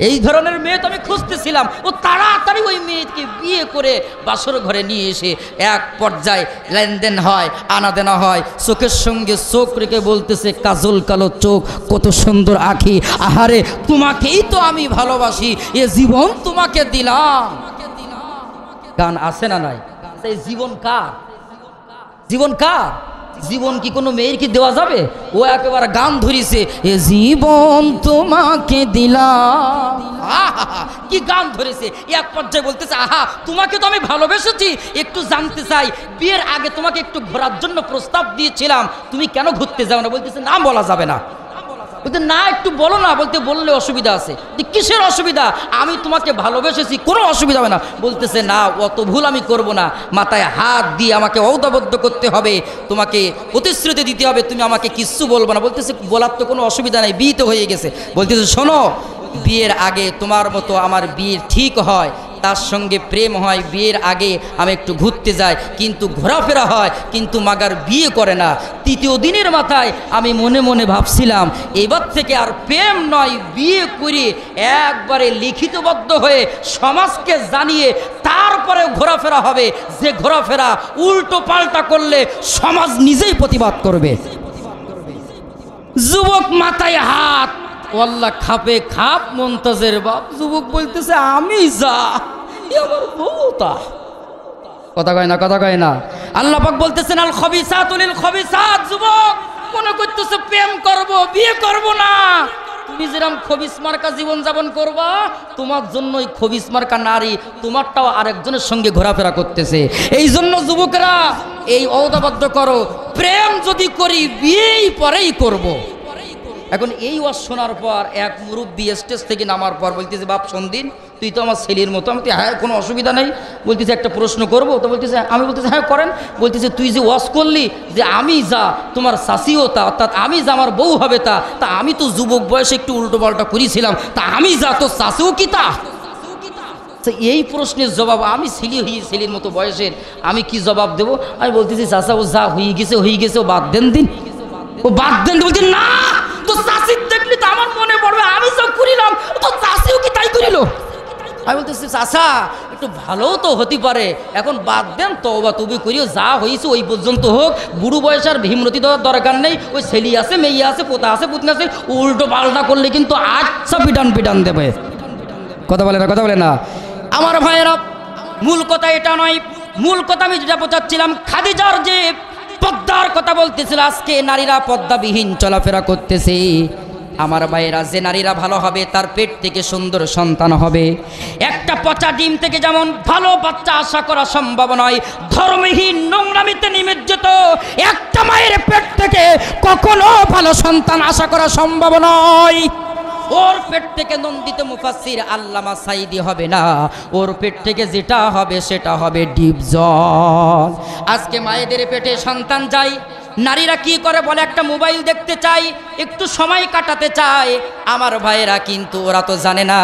S1: এই ধরনের মেয়ে তো আমি খুঁজতেছিলাম। ও তাড়াতাড়ি ওই মেয়েকে বিয়ে করে বাসর ঘরে নিয়ে এসে এক পর্যায়ে লেনদেন হয়, আনাদেনা হয়। চোখের সঙ্গে চোখ রেখে বলতেছে কাজল কালো চোখ, কত সুন্দর আঁখি, আহারে তোমাকেই তো আমি ভালোবাসি, এ জীবন তোমাকে দিলাম। গান আছে না নাই? সেই জীবন কার? জীবন কার? জীবন কি কোনো মেয়ের কি দেওয়া যাবে? ও একেবারে গান ধরিছে, এ জীবন তোমাকে দিলাম। কি গান ধরেছে! এক পর্যায়ে বলতেছে আহা তোমাকে তো আমি ভালোবেসেছি, একটু জানতে চাই বিয়ের আগে তোমাকে একটু ঘোরার জন্য প্রস্তাব দিয়েছিলাম, তুমি কেন ঘুরতে যাও না? বলতেছে না বলা যাবে না। বলতে না একটু বলো না। বলতে বললে অসুবিধা আছে। কিসের অসুবিধা? আমি তোমাকে ভালোবেসেছি, কোনো অসুবিধা হবে না। বলতেছে না অত ভুল আমি করব না, মাথায় হাত দিয়ে আমাকে ঔদাবদ্ধ করতে হবে, তোমাকে প্রতিশ্রুতি দিতে হবে, তুমি আমাকে কিচ্ছু বলবো না। বলতেছে বলার তো কোনো অসুবিধা নেই, বিয়ে তো হয়ে গেছে। বলতেছে শোনো, বিয়ের আগে তোমার মতো আমার বিয়ে ঠিক হয়, তার সঙ্গে প্রেম হয়, বিয়ের আগে আমি একটু ঘুরতে যাই, কিন্তু ঘোরাফেরা হয়, কিন্তু মাগার বিয়ে করে না। 3য় দিনের মাথায় আমি মনে মনে ভাবছিলাম এবার থেকে আর প্রেম নয়, বিয়ে করে একবারে লিখিতবদ্ধ হয়ে সমাজকে জানিয়ে তারপরে ঘোরাফেরা হবে। যে ঘোরাফেরা উল্টো পাল্টা করলে সমাজ নিজেই প্রতিবাদ করবে। যুবক মাথায় হাত, ওয়াল্লাহ খাপে খাপ মুনতাজের বাপ। যুবক বলতেছে আমি যা, আমার বউটা। কথা কয় না? কথা কয় না? আল্লাহ পাক বলতেছেন আল খবিসাতু লিল খবিসাত। যুবক মনে করতেছে প্রেম করব, বিয়ে করব না। তুমি যেরকম খবিস মার্কা জীবন যাপন করবা, তোমার জন্যই খবিস মার্কা নারী তোমারটাও আরেকজনের সঙ্গে ঘোরাফেরা করতেছে। এই জন্য যুবকরা এই ঔদাবদ্ধ করো, প্রেম যদি করি বিয়েই পরেই করব। এখন এই ওয়াজ শোনার পর এক মুরব্বী স্টেজ থেকে নামার পর বলতেছে বাপ সন্দিন তুই তো আমার ছেলের মতো। আমি হ্যাঁ কোনো অসুবিধা নেই। বলতেছে একটা প্রশ্ন করবো? তো বলতেছে আমি বলতেছে হ্যাঁ করেন। বলতেছে তুই যে ওয়াজ করলি যে আমি যা তোমার শাশিও তা, অর্থাৎ আমি যা আমার বউ হবে তা, তা আমি তো যুবক বয়সে একটু উল্টো পাল্টা করেছিলাম, তা আমি যা তোর শাশিও কি তা? এই প্রশ্নের জবাব আমি ছেলের মতো বয়সের, আমি কি জবাব দেবো? আমি বলতেছি চাচা ও যা হয়ে গেছে ও বাদ দেন দিন, ও বাদ দেন। বলছি না তো চাষির দেখলি তো আমার মনে পড়বে আমি সব করিলাম, তো চাষিও কি তাই করিল। আমি বলতেছি চাচা একটু ভালো তো হতে পারে, এখন বাদ দেন, তওবা তুমি করিও, যা হয়েছে ওই পর্যন্ত হোক। বুড়ো বয়স আর ভীমরতি দেওয়ার দরকার নেই। ওই ছেলে আছে, মেয়ে আছে, পোতা আছে, পুতনা আছে, উল্টো পাল্টা করলে কিন্তু আচ্ছা পিটান দেবে। কথা বলে না, কথা বলে না আমার ভাইয়েরা। মূল কথা এটা নয়, মূল কথা আমি যেটা বোঝাচ্ছিলাম, খাদিজার যে পর্দার কথা বলতেছিল, আজকে নারীরা পর্দাবিহীন চলাফেরা করতেছে। আমার ভাইয়েরা, যে নারীরা ভালো হবে তার পেট থেকে সুন্দর সন্তান হবে। একটা পচা ডিম থেকে যেমন ভালো বাচ্চা আশা করা সম্ভব নয়, ধর্মহীন নোংরামিতে নিমজ্জিত একটা মায়ের পেট থেকে কখনো ভালো সন্তান আশা করা সম্ভব নয়। ওর পেট থেকে নন্দিত মুফাসসির আল্লামা সাইদি হবে না, ওর পেট থেকে যেটা হবে সেটা হবে ডিপ জল। আজকে মায়েদের পেটে সন্তান যায়, নারীরা কি করে বলে একটা মোবাইল দেখতে চাই, একটু সময় কাটাতে চায়। আমার ভাইয়েরা, কিন্তু ওরা তো জানে না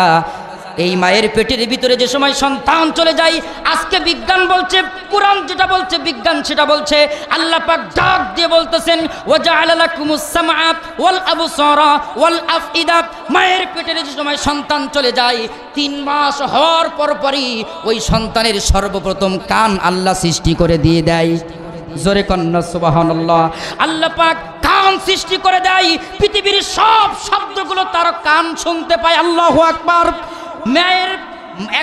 S1: এই মায়ের পেটের ভিতরে যে সময় সন্তান চলে যায়, আজকে বিজ্ঞান বলছে, কোরআন যেটা বলছে, বিজ্ঞান সেটা বলছে। আল্লাহ পাক ডাক দিয়ে বলতেছেন, ওয়াজআলা লাকুমুস সামআ ওয়াল আবসারা ওয়াল আফইদা। মায়ের পেটের যে সময় সন্তান চলে যায়, 3 মাস হওয়ার পরপরই ওই সন্তানের সর্বপ্রথম কান আল্লাহ সৃষ্টি করে দিয়ে দেয়। জোরে কন্যা সুবহানাল্লাহ। আল্লাহ পাক কান সৃষ্টি করে দেয়, পৃথিবীর সব শব্দগুলো তার কান শুনতে পায়। আল্লাহু আকবার। মায়ের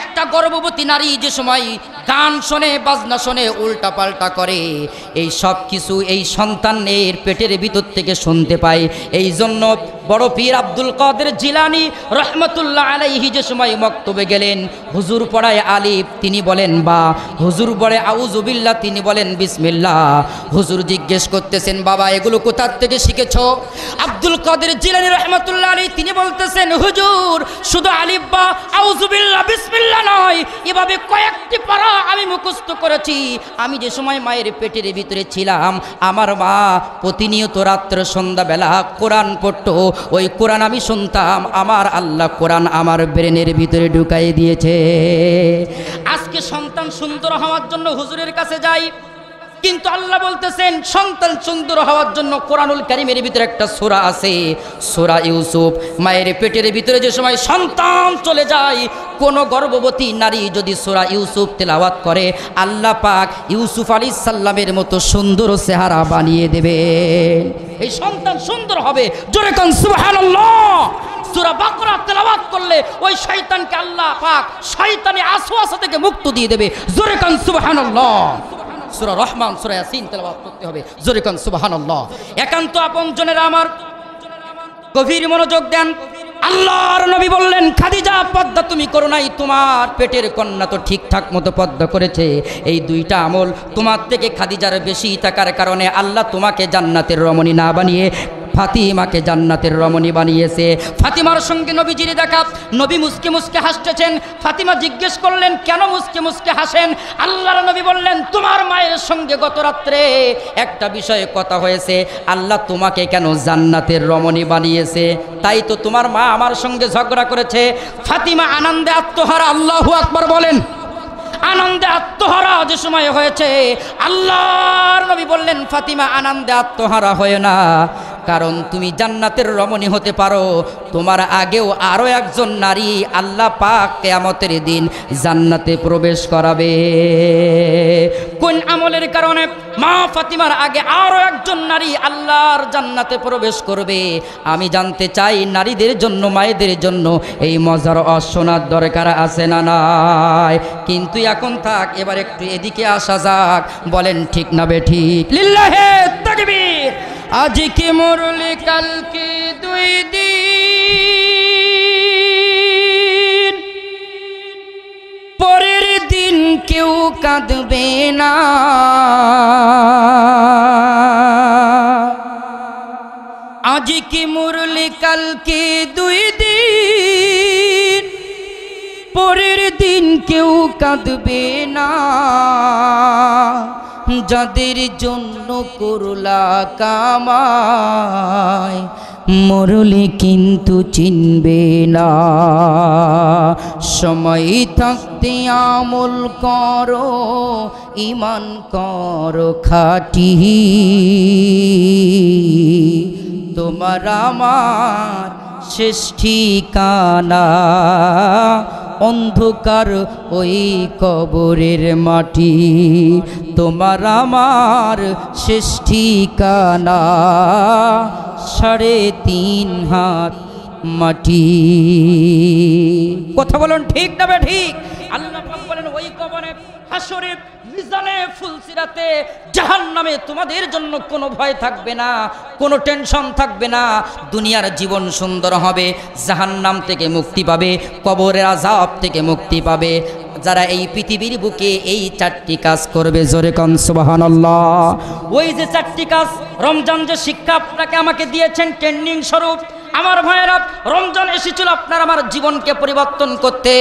S1: একটা গর্ভবতী নারী যে সময় গান শোনে, বাজনা শোনে, উল্টা পাল্টা করে, এই সব কিছু এই সন্তানের পেটের ভিতর থেকে শুনতে পায়। এই জন্য বড় পীর আব্দুল কাদের জিলানী রহমতুল্লাহ আলাইহি যে সময় মক্তবে গেলেন, হুজুর পড়ায় আলিফ, তিনি বলেন বা, হুজুর পড়ে আউযু বিল্লাহ, তিনি বলেন বিসমিল্লাহ। হুজুর জিজ্ঞেস করতেছেন, বাবা এগুলো কোথা থেকে শিখেছো? আব্দুল কাদের জিলানী রহমতুল্লাহ আলাইহি তিনি বলতেছেন, হুজুর শুধু আলিফ বা আউযু বিল্লাহ বিসমিল্লাহ নয়, এভাবে কয়েকটি পারা আমি মুখস্থ করেছি। আমি যে সময় মায়ের পেটের ভিতরে ছিলাম, আমার মা প্রতিনিয়ত রাত্র সন্ধ্যাবেলা কোরআন পড়তো, ওই কোরআন আমি শুনতাম। আমার আল্লাহ কোরআন আমার ব্রেনের ভিতরে ঢুকাই দিয়েছে। আজকে সন্তান সুন্দর হওয়ার জন্য হুজুরের কাছে যাই, কিন্তু আল্লাহ বলতেছেন সন্তান সুন্দর হওয়ার জন্য কোরআনুল কারীমের ভিতরে একটা সূরা আছে, সূরা ইউসুফ। মায়ের পেটের ভিতরে যে সময় সন্তান চলে যায়, কোন গর্ভবতী নারী যদি সূরা ইউসুফ তেলাওয়াত করে, আল্লাহ পাক ইউসুফ আলাইহিস সালামের মতো সুন্দর চেহারা বানিয়ে দেবে। এই সন্তান সুন্দর হবে। জোরে কোন সুবহানাল্লাহ। সূরা বাকরা তেলাওয়াত করলে ওই শয়তানকে আল্লাহ পাক শয়তানি ওয়াসওয়াসা থেকে মুক্ত দিয়ে দেবে। জোরে কোন সুবহানাল্লাহ। সূরা রহমান, সূরা ইয়াসিন তেলাওয়াত করতে হবে। জোরে কোন সুবহানাল্লাহ। একান্ত আপনজনেরা আমার গভীর মনোযোগ দেন। আল্লাহর নবী বললেন, খাদিজা পর্দা তুমি করো নাই, তোমার পেটের কন্যা তো ঠিকঠাক মতো পর্দা করেছে। এই দুইটা আমল তোমার থেকে খাদিজার বেশি থাকার কারণে আল্লাহ তোমাকে জান্নাতের রমণী না বানিয়ে ফাতিমাকে জান্নাতের রমণী বানিয়েছে। ফাতিমার সঙ্গে নবীজির দেখা, নবী মুসকে মুসকে হাসতেছেন। ফাতিমা জিজ্ঞেস করলেন, কেন মুসকে মুসকে হাসেন? আল্লাহর নবী বললেন, তোমার মায়ের সঙ্গে গত রাত্রে একটা বিষয়ে কথা হয়েছে, আল্লাহ তোমাকে কেন জান্নাতের রমণী বানিয়েছে, তাই তো তোমার মা আমার সঙ্গে ঝগড়া করেছে। ফাতিমা আনন্দে আত্মহারা। আল্লাহু আকবার বলেন। আনন্দে আত্মহারা যে সময় হয়েছে, আল্লাহর নবী বললেন, ফাতিমা আনন্দে আত্মহারা হয় না, কারণ তুমি জান্নাতের রমণী হতে পারো। তোমার আগেও আরো একজন নারী আল্লাহ পাক কিয়ামতের দিন জান্নাতে প্রবেশ করাবে। কোন আমলের কারণে? মা ফাতিমার আগে আরো একজন নারী আল্লাহর জান্নাতে প্রবেশ করবে। আমি জানতে চাই, নারীদের জন্য, মায়েদের জন্য এই মজার শোনার দরকার আছে না নাই? কিন্তু এখন থাক, এবার একটু এদিকে আসা যাক। বলেন ঠিক না বে ঠিক? লিল্লাহে তাকবীর। আজকে মরলে কালকে 2 দিন, পরের দিন কেউ কাঁদবে না। আজকে মরলে কালকে 2 দিন, পরের দিন কেউ কাঁদবে না। যাদের জন্য করলা কামাই, মরলে কিন্তু চিনবে না। সময় থাকতে আমল করো, ঈমান করো খাঁটি, তোমার আমার শেষ ঠিকানা অন্ধকার ওই কবরের মাটি। তোমার আমার শেষ ঠিকানা 3.5 হাত
S2: মাটি।
S1: কথা বলুন ঠিক না বে ঠিক? আল্লাহ পাক বলেন ওই কবরে হাসরে মিজানে ফুলসিরাতে জাহান্নামে তোমাদের জন্য কোনো ভয় থাকবে না, কোনো টেনশন থাকবে না। দুনিয়ার জীবন সুন্দর হবে, জাহান্নাম থেকে মুক্তি পাবে, কবরের আযাব থেকে মুক্তি পাবে যারা এই পৃথিবীর বুকে এই চারটি কাজ করবে। জোরে কোন সুবহানাল্লাহ। ওই যে চারটি কাজ, রমজান যে শিক্ষা আপনাকে আমাকে দিয়েছেন ট্রেনিং স্বরূপ, আমার ভাইয়েরা, রমজান এসেছিল আপনার আমার জীবনকে পরিবর্তন করতে।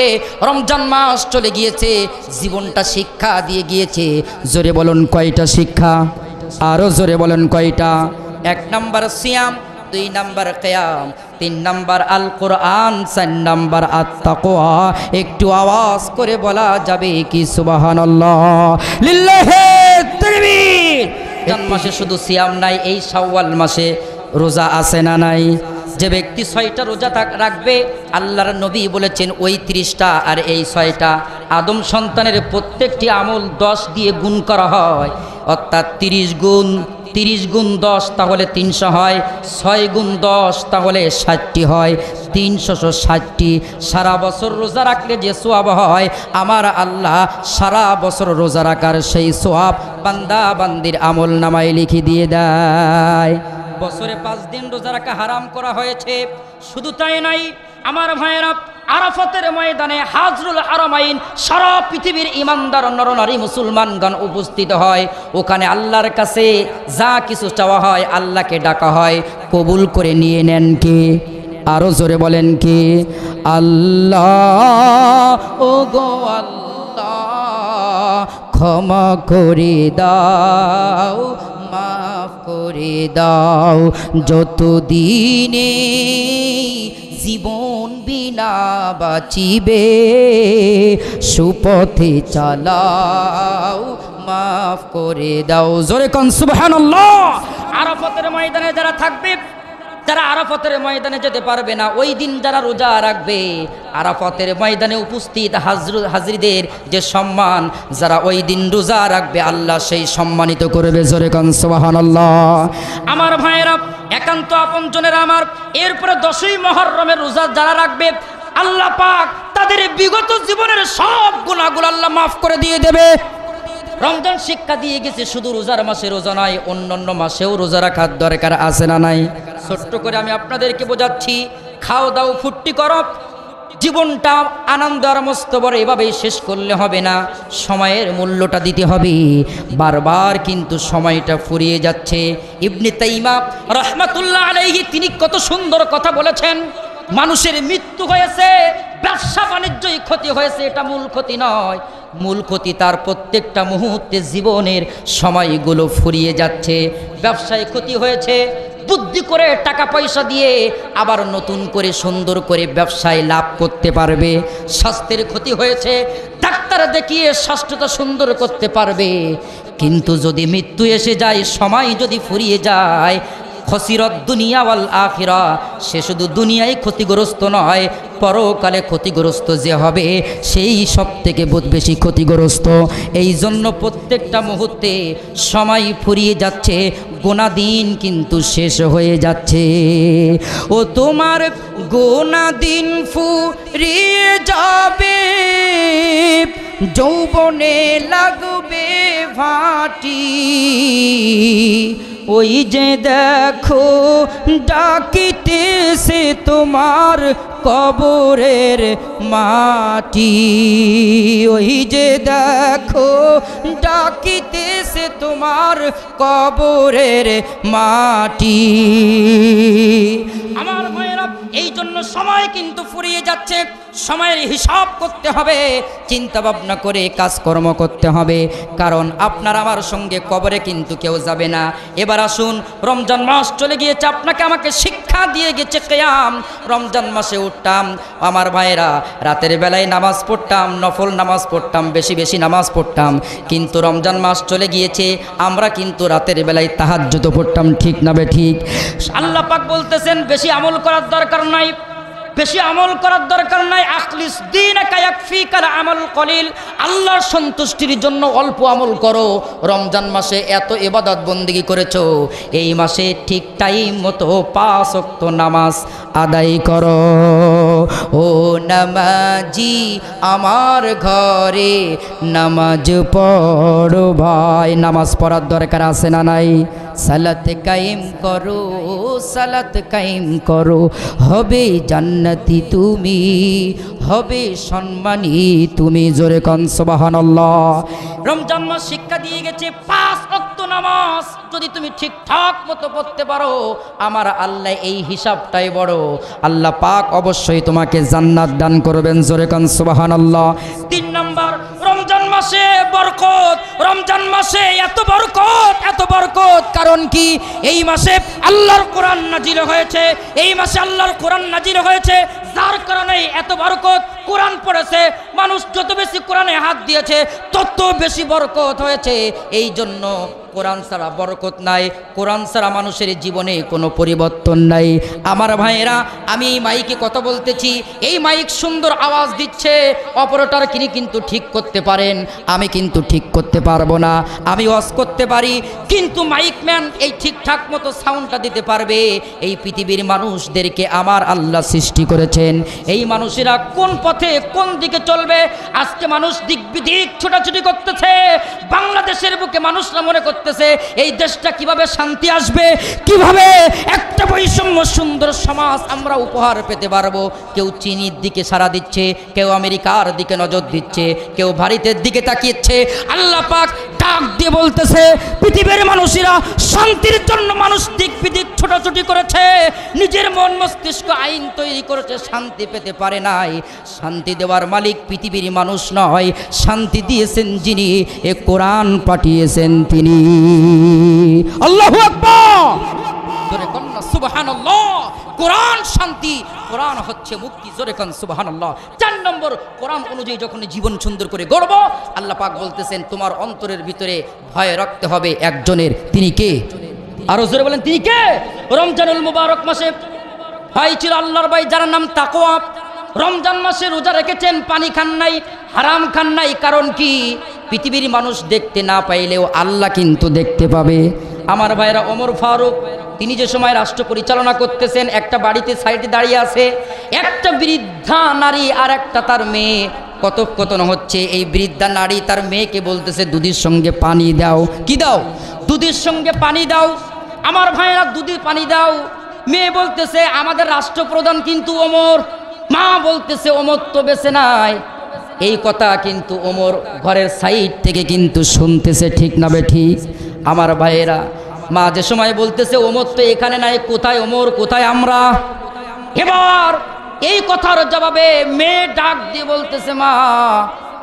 S1: রমজান মাস চলে গিয়েছে, জীবনটা শিক্ষা দিয়ে গিয়েছে। জোরে বলুন কয়টা শিক্ষা? আরো জোরে বলুন কয়টা? 1 নাম্বার সিয়াম, 2 নাম্বার কিয়াম, 3 নাম্বার আল কোরআন, 4 নাম্বার আত-তাকওয়া। একটু আওয়াজ করে বলা যাবে কি সুবহানাল্লাহ? লিল্লাহি তাকবীর। রমজান মাসে শুধু সিয়াম নাই, এই শাওয়াল মাসে রোজা আছে না নাই? যে ব্যক্তি 6টা রোজা রাখবে, আল্লাহর নবী বলেছেন ওই 30টা আর এই 6টা আদম সন্তানের প্রত্যেকটি আমল 10 দিয়ে গুণ করা হয়, অর্থাৎ 30 গুণ 10 তাহলে 300 হয়, 6 গুণ 10 তাহলে 60টি হয়, 360টি। সারা বছর রোজা রাখলে যে সওয়াব হয়, আমার আল্লাহ সারা বছর রোজা রাখার সেই সওয়াব বান্দা বান্দির আমল নামায় লিখে দিয়ে দেয়। বছরে 5 দিন রোজা রাখা হারাম করা হয়েছে। শুধু তাই নাই আমার ভাইয়েরা, আরাফাতের ময়দানে হাজরুল হারামাইন সারা পৃথিবীর ইমানদার নরনারী মুসলমানগণ উপস্থিত হয়। ওখানে আল্লাহর কাছে যা কিছু চাওয়া হয়, আল্লাহকে ডাকা হয়, কবুল করে নিয়ে নেন কে? আরো জোরে বলেন কে? আল্লাহ। ও গো আল্লাহ, ক্ষমা করে দাও, মাফ করে দাও, যত দিনে জীবন বিনা বাঁচিবে, সুপথে চালাও, মাফ করে দাও। জোরে কোন সুবহানাল্লাহ। আরাফাতের ময়দানে যারা থাকবে, যারা আরাফাতের ময়দানে যেতে পারবে না, ওই দিন যারা রোজা রাখবে, আরাফাতের ময়দানে উপস্থিত হাজরিদের যে সম্মান, যারা ওই দিন রোজা রাখবে, আল্লাহ সেই সম্মানিত করবে। জোরে কোন সুবহানাল্লাহ। আমার ভাইয়েরা, একান্ত আপনজনেরা আমার, এরপরে 10ই মুহররমের রোজা যারা রাখবে, আল্লাহ পাক তাদের বিগত জীবনের সব গুনাহগুলো আল্লাহ মাফ করে দিয়ে দেবে। রমজান শিক্ষা দিয়ে গেছে শুধু রোজার মাসে রোজা নয়, অন্যান্য মাসেও রোজা রাখার দরকার আছে না নাই? ছোট্ট করে আমি আপনাদেরকে বোঝাচ্ছি, খাও দাও ফুর্তি করো, জীবনটা আনন্দ আর মস্তবর এভাবেই শেষ করলে হবে না, সময়ের মূল্যটা দিতে হবে। বারবার কিন্তু সময়টা ফুরিয়ে যাচ্ছে। ইবনে তাইমা রাহমাতুল্লাহ আলাইহি তিনি কত সুন্দর কথা বলেছেন। মানুষের মৃত্যু হয়েছে, ব্যবসা বাণিজ্যই ক্ষতি হয়েছে, এটা মূল ক্ষতি নয়। মূল ক্ষতি তার প্রত্যেকটা মুহূর্তে জীবনের সময়গুলো ফুরিয়ে যাচ্ছে। ব্যবসায় ক্ষতি হয়েছে, বুদ্ধি করে টাকা পয়সা দিয়ে আবার নতুন করে সুন্দর করে ব্যবসায় লাভ করতে পারবে। স্বাস্থ্যের ক্ষতি হয়েছে, ডাক্তার দেখিয়ে স্বাস্থ্যটা সুন্দর করতে পারবে। কিন্তু যদি মৃত্যু এসে যায়, সময় যদি ফুরিয়ে যায়, খসিরত দুনিয়া ওয়াল আখিরা, সে শুধু দুনিয়ায় ক্ষতিগ্রস্ত নয়, পরকালে ক্ষতিগ্রস্ত যে হবে সেই সব থেকে বেশি ক্ষতিগ্রস্ত। এই জন্য প্রত্যেকটা মুহূর্তে সময় ফুরিয়ে যাচ্ছে, গোনা দিন কিন্তু শেষ হয়ে যাচ্ছে। ও তোমার গোনা দিন ফুরিয়ে যাবে, যৌবনে লাগবে ভাটি, ওই যে দেখো ডাকিতেছে তোমার কবরের মাটি, ওই যে দেখো ডাকিতেছে তোমার কবরের মাটি। আমার ভাইয়েরা, এই জন্য সময় কিন্তু ফুরিয়ে যাচ্ছে, সময়ের হিসাব করতে হবে, চিন্তা ভাবনা করে কাজকর্ম করতে হবে, কারণ আপনার আমার সঙ্গে কবরে কিন্তু কেউ যাবে না। এবার আসুন, রমজান মাস চলে গিয়েছে, আপনাকে আমাকে শিক্ষা দিয়ে গেছে কিয়াম। রমজান মাসে উঠতাম আমার ভাইয়েরা, রাতের বেলায় নামাজ পড়তাম, নফল নামাজ পড়তাম, বেশি বেশি নামাজ পড়তাম, কিন্তু রমজান মাস চলে গিয়েছে, আমরা কিন্তু রাতের বেলায় তাহাজ্জুদ পড়তাম। ঠিক না বে ঠিক? আল্লাহ পাক বলতেছেন বেশি আমল করার দরকার নাই, বেশি আমল করার দরকার নাই। আখলিস দীনাকা ইয়াকফিকাল আমাল কলিল, আল্লাহর সন্তুষ্টির জন্য অল্প আমল করো। রমজান মাসে এত ইবাদত বন্দেগী করেছো, এই মাসে ঠিক টাইম মতো 5 ওয়াক্ত নামাজ
S2: আদায় করো। ও নামাজি আমার ঘরে নামাজ পড়ো ভাই। নামাজ পড়ার দরকার আছে না নাই? সালাত কায়েম করো, সালাত কায়েম করো, হবে জান্নাতি তুমি, হবে সম্মানী তুমি। জোরে কোন সুবহানাল্লাহ।
S1: রমজান মাস শিক্ষা দিয়ে গেছে 5 ওয়াক্ত নামাজ যদি তুমি ঠিকঠাক মতো পড়তে পারো, আমার আল্লাহ এই হিসাবটাই বড়, আল্লাহ পাক অবশ্যই তোমাকে জান্নাত দান করবেন। জোরে কোন সুবহানাল্লাহ। 3 নাম্বার, রমজান মাসে বরকত। রমজান মাসে এত বরকত, এত বরকত, কারণ কি? এই মাসে আল্লাহর কোরআন নাজিল হয়েছে, এই মাসে আল্লাহর কোরআন নাজিল হয়েছে, যার কারণে এত বরকত। কোরআন পড়েছে মানুষ, যত বেশি কোরআনে হাত দিয়েছে তত বেশি বরকত হয়েছে। এই জন্য কোরআন ছাড়া বরকত নাই, কোরআন ছাড়া মানুষের জীবনে কোনো পরিবর্তন নাই। আমার ভাইয়েরা, আমি এই মাইকে কথা বলতেছি, এই মাইক সুন্দর আওয়াজ দিচ্ছে, অপারেটর কিনি কিন্তু ঠিক করতে পারেন, আমি কিন্তু ঠিক করতে পারবো না। আমি ওয়াজ করতে পারি কিন্তু মাইক ম্যান এই ঠিকঠাক মতো সাউন্ডটা দিতে পারবে। এই পৃথিবীর মানুষদেরকে আমার আল্লাহ সৃষ্টি করেছেন, এই মানুষেরা কোন পথে কোন দিকে চলবে। আজকে মানুষ দিক বিদিক ছোটাছুটি করতেছে, বাংলাদেশের বুকে মানুষরা মনে করতেছে এই দেশটা কিভাবে শান্তি আসবে, কিভাবে একটা বৈষম্য সুন্দর সমাজ আমরা উপহার পেতে পারবো। কেউ চীনের দিকে সাড়া দিচ্ছে, কেউ আমেরিকার দিকে নজর দিচ্ছে, কেউ ভারতের দিকে তাকিয়েছে। আল্লাহ পাক ডাক দিয়ে বলতেছে, পৃথিবীর মানুষেরা শান্তির জন্য মানুষ দিক বিদিক ছোটাছুটি করেছে, নিজের মন মস্তিষ্ক আইন তৈরি করেছে, শান্তি পেতে পারে নাই। শান্তি দেওয়ার মালিক পৃথিবীর মানুষ নয়, শান্তি দিয়েছেন যিনি, এ কোরআন পাঠিয়েছেন তিনি। আল্লাহু আকবার। জোরে কোন সুবহানাল্লাহ। কোরআন শান্তি, কোরআন হচ্ছে মুক্তি। জোরে কোন সুবহানাল্লাহ। 4 নম্বর, কোরআন অনুযায়ী যখন জীবন সুন্দর করে গড়ব, আল্লাহ পাক বলতেছেন তোমার অন্তরের ভিতরে ভয় রাখতে হবে একজনের। তিনি কে? আরো জোরে বলেন, তিনি কে? রমজানুল মুবারক মাসে ভাই ছিল আল্লাহর ভাই, যার নাম তাকওয়া। রমজান মাসে রোজা রেখেছেন, পানি খান নাই, হারাম খান নাই। কারণ কি? পৃথিবীর মানুষ দেখতে না পাইলেও আল্লাহ কিন্তু দেখতে পাবে। আমার ভাইরা, ওমর ফারুক তিনি যে সময় রাষ্ট্র পরিচালনা করতেছেন, একটা বাড়িতে সাইডে দাঁড়িয়ে আছে একটা বৃদ্ধা নারী আর একটা তার মেয়ে, কথোপকথন হচ্ছে। এই বৃদ্ধা নারী তার মেয়েকে বলতেছে দুধের সঙ্গে পানি দাও। কি দাও? দুধের সঙ্গে পানি দাও। আমার ভাইরা, দুধে পানি দাও। মেয়ে বলতেছে আমাদের রাষ্ট্রপ্রধান কিন্তু ওমর। মা বলতেছে ওমর তো বেঁচে নাই। এই কথা কিন্তু ওমর ঘরের সাইড থেকে কিন্তু শুনতেছে, ঠিক না বেঠিক? আমার ভাইয়েরা, মা যে সময় বলতেছে ওমর তো এখানে নাই, কোথায় ওমর, কোথায় আমরা? এবার এই কথার জবাবে মেয়ে ডাক দিয়ে বলতেছে মা,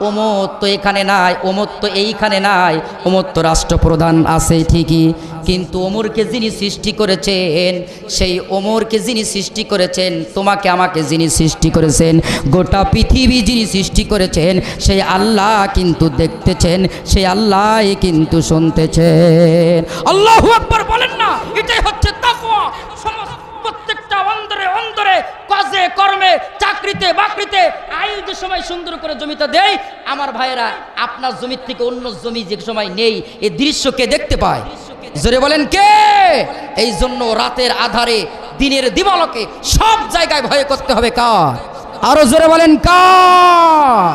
S1: ওমর তো এখানে নাই, ওমর তো এইখানে নাই, ওমর তো রাষ্ট্রপ্রধান আছে ঠিকই, কিন্তু ওমরকে যিনি সৃষ্টি করেছেন, সেই ওমরকে যিনি সৃষ্টি করেছেন, তোমাকে আমাকে যিনি সৃষ্টি করেছেন, গোটা পৃথিবী যিনি সৃষ্টি করেছেন, সেই আল্লাহ কিন্তু দেখতেছেন, সেই আল্লাহ কিন্তু শুনতেছেন। আল্লাহু আকবার বলেন না? এটাই হচ্ছে তাকওয়া। প্রত্যেকটা অন্তরে অন্তরে, কাজে কর্মে, চাকরিতে বাকরিতে, আইন যে সময় সুন্দর করে জমিতে দেয়, আমার ভাইয়েরা, আপনার জমি থেকে অন্য জমি যে সময় নেই, এই দৃশ্যকে দেখতে পায়। জোরে বলেন কে? এই জন্য রাতের আধারে, দিনের দিবালোকে সব জায়গায় ভয় করতে হবে কার? আরো জোরে বলেন কার?